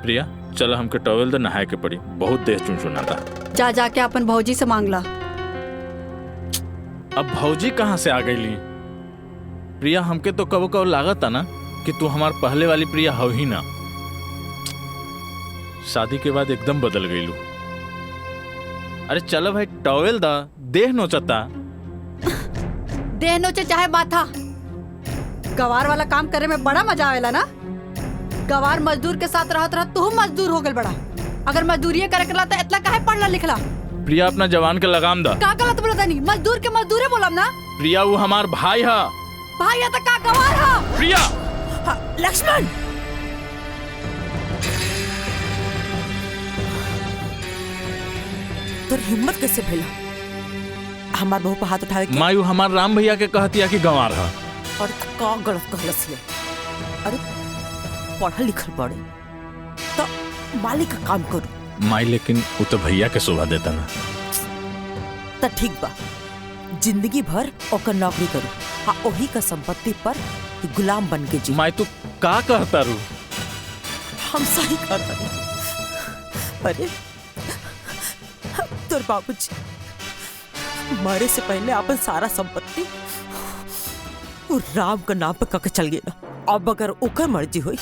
प्रिया चलो हमके टॉवेल दे, नहाए के पड़ी, बहुत देर चुनचुनाता।
जा जाके अपन भौजी से मांग ला।
अब भौजी कहाँ से आ गई? प्रिया हमके तो कबो कबो लागत ना कि तू हमार पहले वाली प्रिया हो ही ना। शादी के बाद एकदम बदल गईलू। अरे चलो भाई टॉवेल दा, देह नोचता।
देह नोचे चाहे माथा, गवार वाला काम करे में बड़ा मजा आवेला ना। गवार मजदूर के साथ रहत रहत तू मजदूर हो गल बड़ा। अगर मजदूरी करे करला तो इतना काहे पढ़ला लिखला?
प्रिया अपना जवान के लगाम दा।
का गलत बोलता नहीं, मजदूर के मजदूरे बोलम ना।
प्रिया वो हमार भाई है।
भाई है तो का गवार है?
प्रिया
लक्ष्मण, तोर हिम्मत कैसे भइला हमार बहू पर हाथ उठावे के?
मायू हमार राम भैया के कहतिया कि गंवार है।
और का गलत कहलस है? अरे पढ़ल लिखल पड़े तो मालिक का काम करू।
माई लेकिन वो तो भैया के शोभा देता ना।
तो ठीक बा, जिंदगी भर ओकर नौकरी करू, हाँ ओही का संपत्ति पर गुलाम बन के जी।
माई तू का कहता रू?
हम सही कहता नहीं। अरे तोर बाबूजी मरे से पहले अपन सारा संपत्ति वो राम का नाम पे कके चल गए ना। अब अगर ओकर मर्जी हुई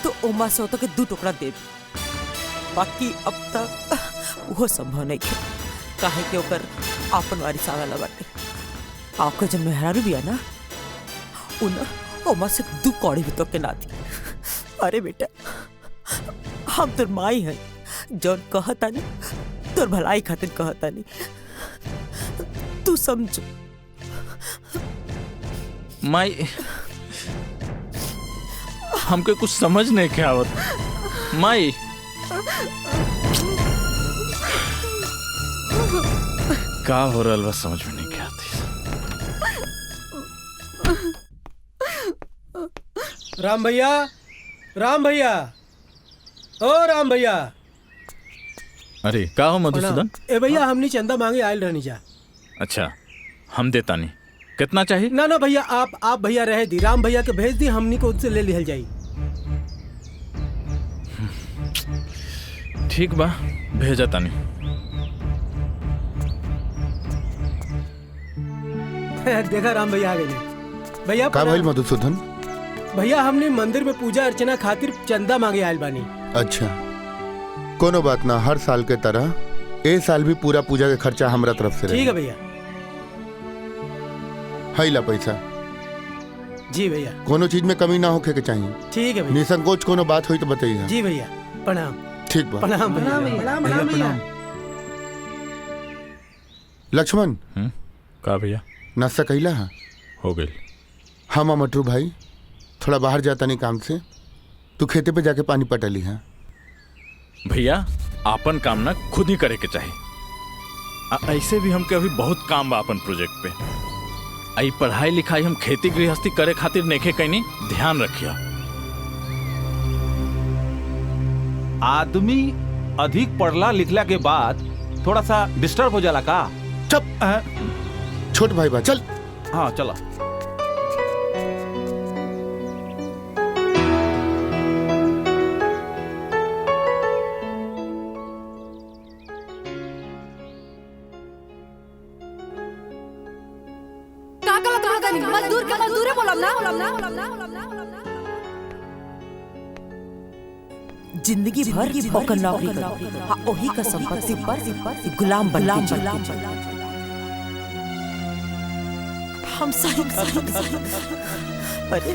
तो ओमा से होता के 2 टुकड़ा दे, बाकी अब तक वो संभव नहीं है। काहे के ओकर अपन वारिस आवेला बाटे। आपका जब मेहरारू भी है ना, उन ओमा से 2 कौड़ी भी तो के ना दी। अरे बेटा हम तोर माई है, जौन कहता नहीं तोर भलाई खातिर कहता नहीं, तू समझ।
माई हमके कुछ समझ नहीं के आवत। माई का हो रहा बस समझ में नहीं के आती।
राम भैया, राम भैया, ओ राम भैया।
अरे का हो मधुसूदन?
ए भैया हमनी चंदा मांगे आयल रहनी जा।
अच्छा हम देता नहीं, कितना चाहिए?
ना ना भैया आप भैया रहे दी, राम भैया के भेज दी, हमनी को उससे ले लिहल जाई।
ठीक बा भेजा तानी।
देखा राम भैया आ गए। भैया
का भइल मधुसूदन?
भैया हमने मंदिर में पूजा अर्चना खातिर चंदा मांगे आयल बानी।
अच्छा कोनो बात ना, हर साल के तरह ए साल भी पूरा पूजा के खर्चा हमरा तरफ से
ठीक है भैया।
है ला पैसा।
जी भैया।
कोनो चीज में कमी ना होखे के चाहिए।
ठीक है भैया।
निसंकोच कोनो बात हुई तो बताइए।
जी भैया प्रणाम।
ठीक बा।
प्रणाम भैया।
लक्ष्मण
का भैया
नाश्ता कैला है?
हो गई।
हम मटरू भाई थोड़ा बाहर जाता नहीं काम से, तू खेते पे जाके पानी पटा ली है।
भैया आपन काम ना खुद ही करे के चाहिए। ऐसे भी हमके अभी बहुत काम बा अपन प्रोजेक्ट पे। आई पढ़ाई लिखाई हम खेती गृहस्थी करे खातिर नेखे कहीं ध्यान रखिया।
आदमी अधिक पढ़ला लिखला के बाद थोड़ा सा डिस्टर्ब हो जाला का?
चुप छोट भाई बा चल।
हाँ चला।
मजदूर के मजदूरे बोलम ना।
जिंदगी भर ओकर नौकरी करू, हाँ ओही का संपत्ति पर गुलाम बन हम सही। अरे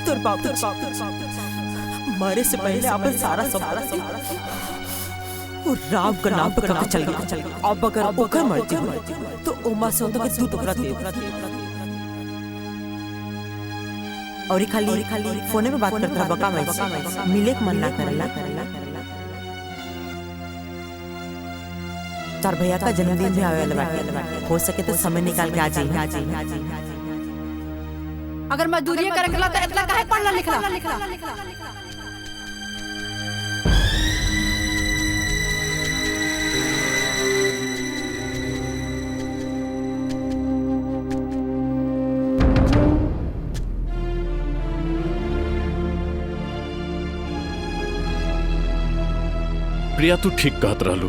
तोर बाप मरे से पहले अपन सारा संपत्ति वो राम का नाम पे करके चल गया। अब अगर ओकर मर्जी हो तो उमा से तो के 2 टुकड़ा दे और ये खाली फोने में बात करता बका मैं मिले के मन ना करला। तार भैया का जन्मदिन भी आवे वाला बाटे, हो सके तो समय निकाल के आ जाइए।
अगर मजदूरी करे तो इतना काहे पढ़ला लिखला।
प्रिया तू ठीक कहत रहलू।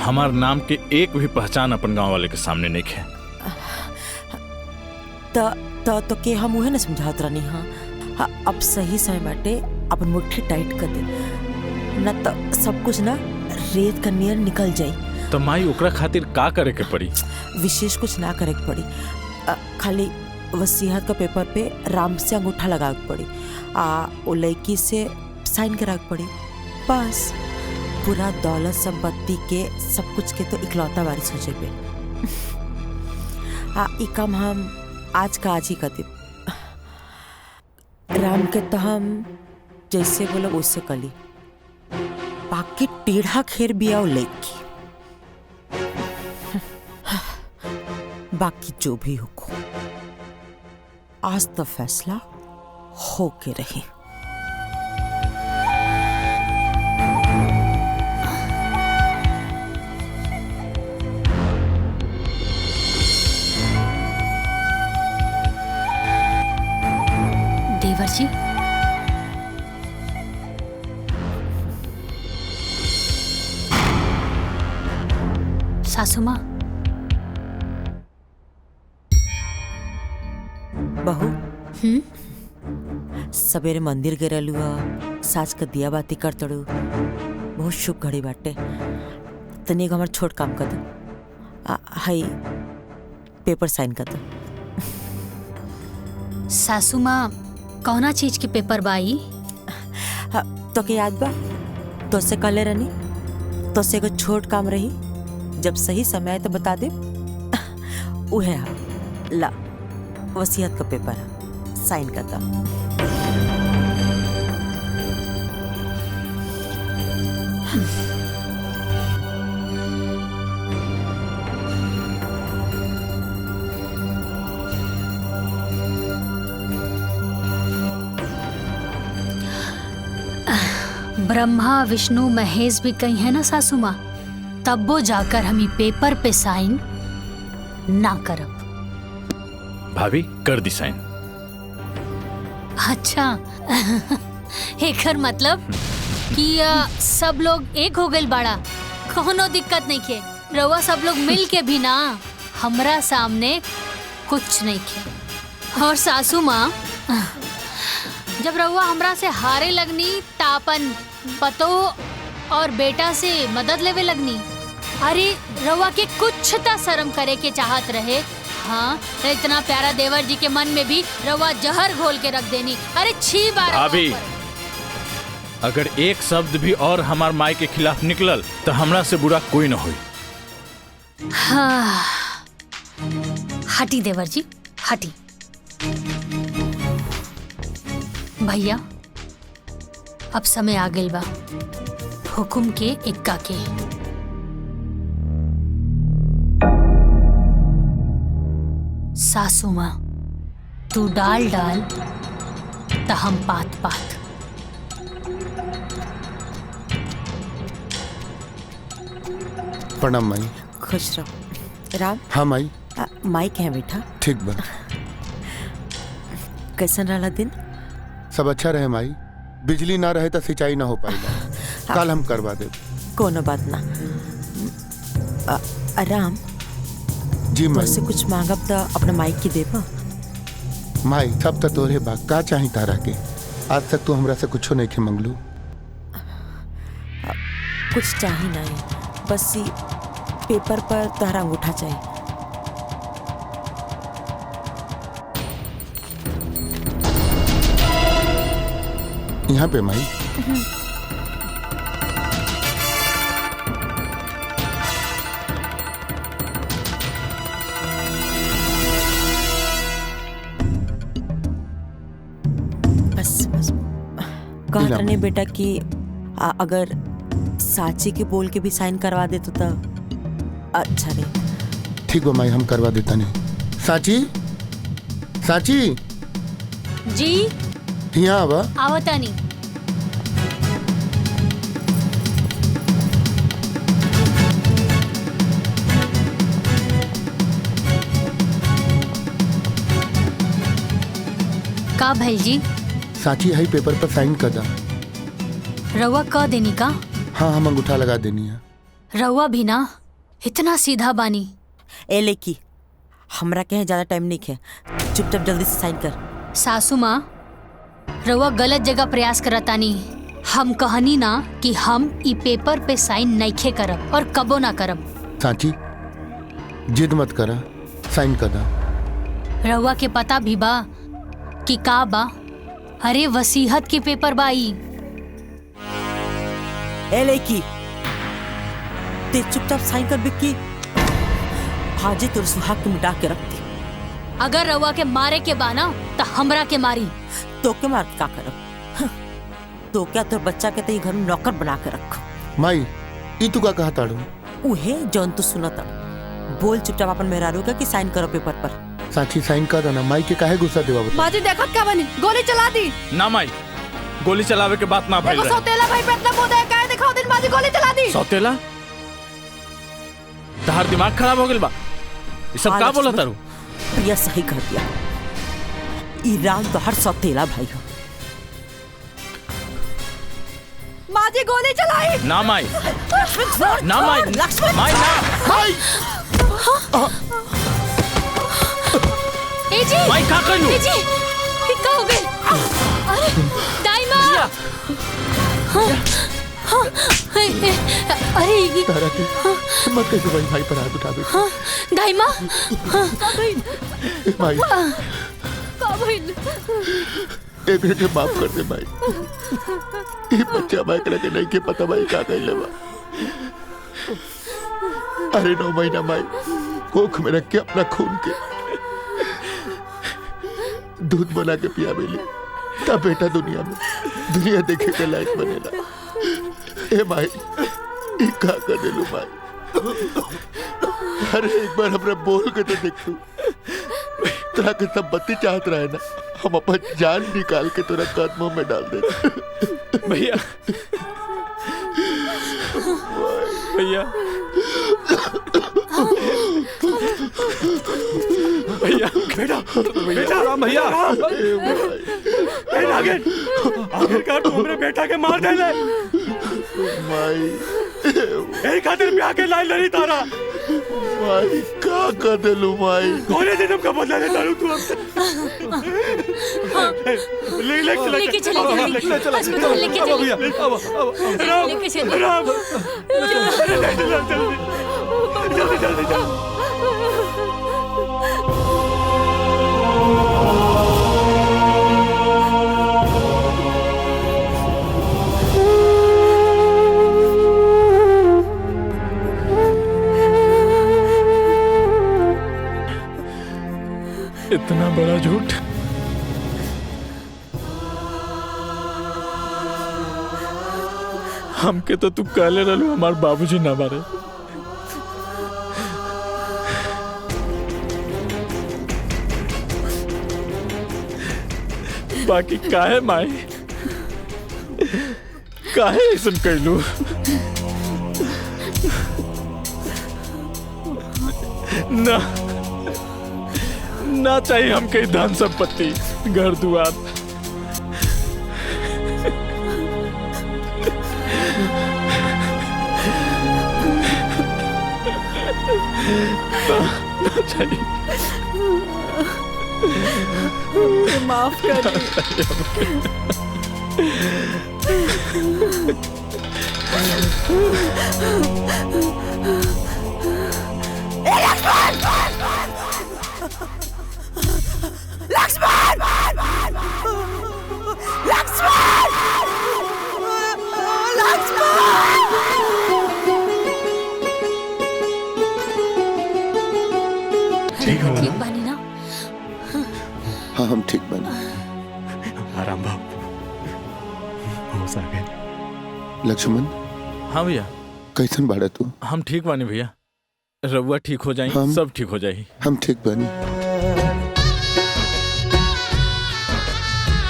हमार नाम के एक भी पहचान अपन गांव वाले के सामने नहीं है।
तो के हम उहे न समझात रहनी। हाँ अब सही समय बाटे अपन मुट्ठी टाइट कर दे, न तो सब कुछ ना रेत का नियर निकल जाई।
तो माई ओकरा खातिर का करे के पड़ी?
विशेष कुछ ना करे के पड़ी, खाली वसीयत का पेपर पे राम से अंगूठा लगावे के पड़ी, वो लड़की से साइन करावे के पड़ी। बस पूरा दौलत संपत्ति के सब कुछ के तो इकलौता वारिस हो जाए। ई काम हम आज का आज ही कर दे। राम के तो हम जैसे बोलो वैसे कली, बाकी टेढ़ा खेर बिया लेकी, बाकी जो भी हो आज तो फैसला हो के रहे।
देवर जी, सासू माँ,
बहू सवेरे मंदिर गिरलू, साज का दिया बाती कर तड़ू, बहुत शुभ घड़ी बाटे। तनिक हमार छोट काम कर दो, हाई पेपर साइन कर दो।
सासू माँ कौना चीज के पेपर बाई?
तो के याद बा तो से कले रहनी, तो से को छोट काम रही, जब सही समय तो बता दे। उहे ला वसीयत का पेपर साइन करता।
ब्रह्मा विष्णु महेश भी कही है ना सासू माँ, तब वो जाकर हम पेपर पे साइन ना करब।
भाभी कर दी साइन।
अच्छा एकर मतलब कि सब लोग एक हो गए बाड़ा, कोनो दिक्कत नहीं के। रवा सब लोग मिल के भी ना हमरा सामने कुछ नहीं के। और सासू माँ, जब रवा हमरा से हारे लगनी तापन पतो और बेटा से मदद लेवे लगनी। अरे रवा के कुछ ता शर्म करे के चाहत रहे। हाँ, इतना प्यारा देवर जी के मन में भी रवा जहर घोल के रख देनी। अरे 6 बार
भाभी, अगर एक शब्द भी और हमार माई के खिलाफ निकलल तो हमरा से बुरा कोई न होई।
हाँ, हटी देवर जी हटी। भैया अब समय आ गइल बा हुकुम के इक्का के। सासू माँ तू डाल डाल त हम पात पात।
प्रणाम माई।
खुश रहो। राम।
हाँ माई।
माई कहाँ बेटा?
ठीक बा।
कैसन रहा दिन?
सब अच्छा रहे माई। बिजली ना रहे तो सिंचाई ना हो पाएगा। कल हम करवा दे।
कोनो बात ना। राम
जी माई।
से कुछ मांगब तो अपने माई की देबा।
माई सब तो तोरे बा, का चाही तारा के? आज तक तू हमरा से कुछो नहीं के मंगलू।
कुछ चाही नहीं, बस ये पेपर पर तारा अंगूठा चाहिए।
यहाँ पे माई।
बस बस कह रहे बेटा कि अगर साची के बोल के भी साइन करवा दे तो अच्छा रे।
ठीक बा माई, हम करवा देता नहीं। साची, साची
जी
यहाँ आवा।
आवता नहीं। का भैल जी?
साची है पेपर पर साइन कर दा।
रउआ क देनी का?
हाँ हम अंगूठा लगा देनी है।
रउआ भी ना इतना सीधा बानी।
ए लेकी हमरा के ज्यादा टाइम नहीं है, चुपचाप जल्दी से साइन कर।
सासू माँ, रउआ गलत जगह प्रयास करतानी। हम कहनी ना कि हम ई पेपर पे साइन नइखे करब और कबो ना करब।
साची जिद मत करा, साइन कर दा।
रउआ के पता भी बा कि का बा? अरे वसीहत के पेपर बाई।
ए लेकी ते चुपचाप साइन कर बिक्की, हाजी तुर सुहाग के मिटा के रखती।
अगर रउआ के मारे के बाना तो हमरा के मारी।
तो के मार के का करब? तो क्या तोर बच्चा के ते घर में नौकर बना के रख।
माई ई तू का कहा ताड़ू?
उहे जौन तू सुनता। बोल चुपचाप अपन मेहरारू का कि साइन करो पेपर पर।
साची साइन कर देना। माई के काहे गुस्सा देवा बता?
माजी देखत क्या बनी? गोली चला दी।
ना माई, गोली चलावे के बात ना भाई।
देखो सौतेला भाई पे इतना बोधा है, काहे दिखाओ दिन माजी गोली चला दी।
सौतेला? तहार दिमाग खराब हो गेल बा। ये सब का बोला तारू?
प्रिया सही कह दिया, ईरान तो हर सौतेला भाई हो।
माजी गोली चलाई।
ना माई, ना माई,
लक्ष्मण
माई ना।
माई
ए जी,
माई का कइलू?
ए जी, ये का हो गइल? अरे दाई माँ। अरे ये
तारा के मत कैसे भाई पर हाथ उठा दे।
दाई माँ।
माई
का भइल?
ए बेटे माफ कर दे भाई। ये बच्चा भाई के नहीं के पता भाई का कइले बा। अरे 9 महीना भाई कोख में रख के अपना खून के दूध बना के पिया बेली, तब बेटा दुनिया देखे के लायक बनेला। ए भाई ई का कर देलू भाई? अरे एक बार हमरा बोल के तो देख तू। तेरा के सब बत्ती चाहत रहे ना, हम अपन जान निकाल के तेरा कदमों में डाल देते।
भैया भैया भैया
बेटा बेटा राम भैया आखिरकार तू हमरे बेटा के मार देले।
माई
ए खातिर ब्याह के लाइन लड़ी तारा।
माई का कर देलू माई?
कोने जन्म का बदला ले तारू तू हमसे।
लेके चलो जल्दी अस्पताल लेके चलो
भैया।
राम लेके चलो।
राम जल्दी जल्दी
इतना बड़ा झूठ। हमके तो तू कहले रहलू हमार बाबूजी ना मारे। बाकी काहे माई, काहे ऐसन कहलू? ना ना चाहिए हमके धन संपत्ति, घर दुआर। ना चाहिए।
माफ कर।
लक्ष्मण! लक्ष्मण!
ठीक बनी।
आराम भाव होश आ गए।
लक्ष्मण।
हाँ भैया।
कैसन बाड़ा तू?
हम ठीक बानी भैया, रउआ ठीक हो जाई, सब ठीक हो जाई।
हम ठीक बानी।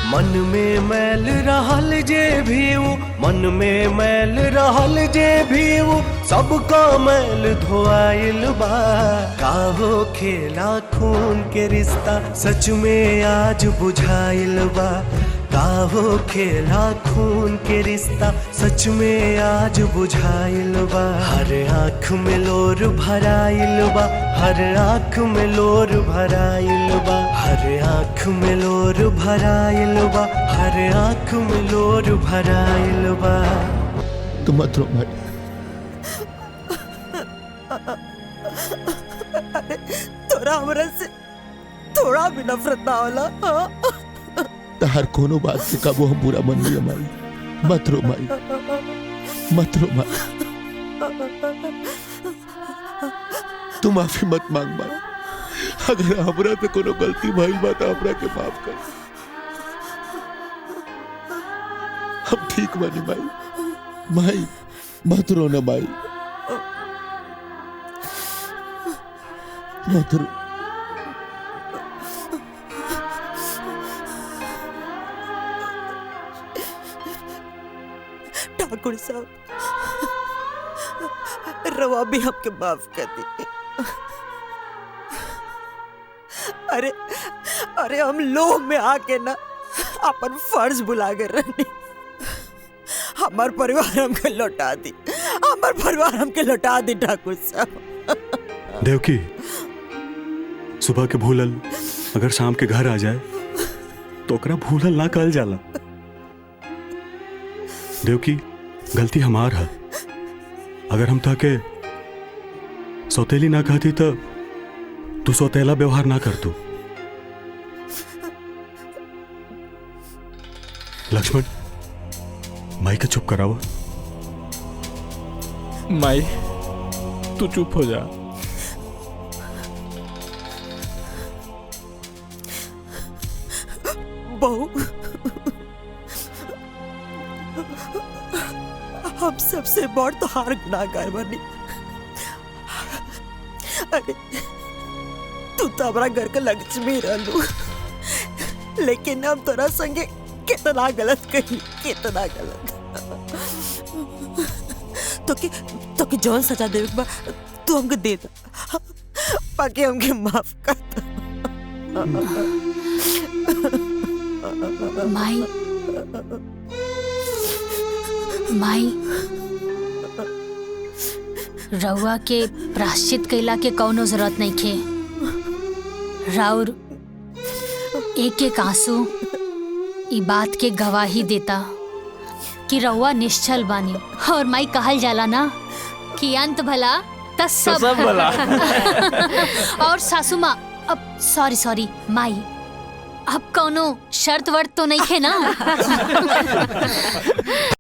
मन में मैल रहल जे भी वो, मन में मैल रहल जे भी वो, सबका मैल धोआइल बा। काहो खेला खून के रिश्ता सच में आज बुझाइल बा। काहो खेला खून के रिश्ता सच में आज बुझाइल बा। हर आँख में लोर भराइल बा, हर आँख में लोर भराइल बा, हर आँख में लोर भराइल बा, हर आँख में लोर भराइल बा।
तू मत रो भाई।
अरे तोरा हमरा से थोड़ा भी नफरत ना होला? हाँ?
हर कोनो बात से कबो हम बुरा मन लिया माई। मत रो माई, मत रो माई। तू माफी मत मांग माई। अगर हमरा से कोनो गलती भइल बा तो हमरा के माफ कर। हम ठीक बानी माई। माई मत रो ना माई, मत रो।
ठाकुर साहब, रवा भी हमके माफ कर दी। अरे अरे हम लोग में आके ना अपन फर्ज भुला गए रहनी। हमार परिवार हमके लौटा दी, हमार परिवार हमके लौटा दी ठाकुर साहब।
देवकी, सुबह के भूलल अगर शाम के घर आ जाए तो ओकरा भूलल ना कहल जाला। देवकी, गलती हमार है। अगर हम ताके सौतेली ना कहती तो तू सौतेला व्यवहार ना कर तू। लक्ष्मण, माई के चुप कराओ।
माई तू चुप हो जा।
बहू, हम सबसे बड़ तो हार गुनाहगार बनी। अरे तू तो हमारा घर का लक्ष्मी रहलू, लेकिन हम तोरा संगे कितना गलत कही, कितना गलत। तो कि जौन सजा देवे के बा तू हमके दे दे, बाकी हमके माफ कर दे।
माई, माई, रउआ के प्राश्चित कैला के कौनो जरूरत नहीं खे। राउर एक एक आंसू ई बात के गवाही देता कि रउआ निश्चल बानी। और माई कहल जाला ना कि अंत भला त सब
भला।
और सासू माँ, अब सॉरी माई, अब कौनो शर्त वर्त तो नहीं खे ना?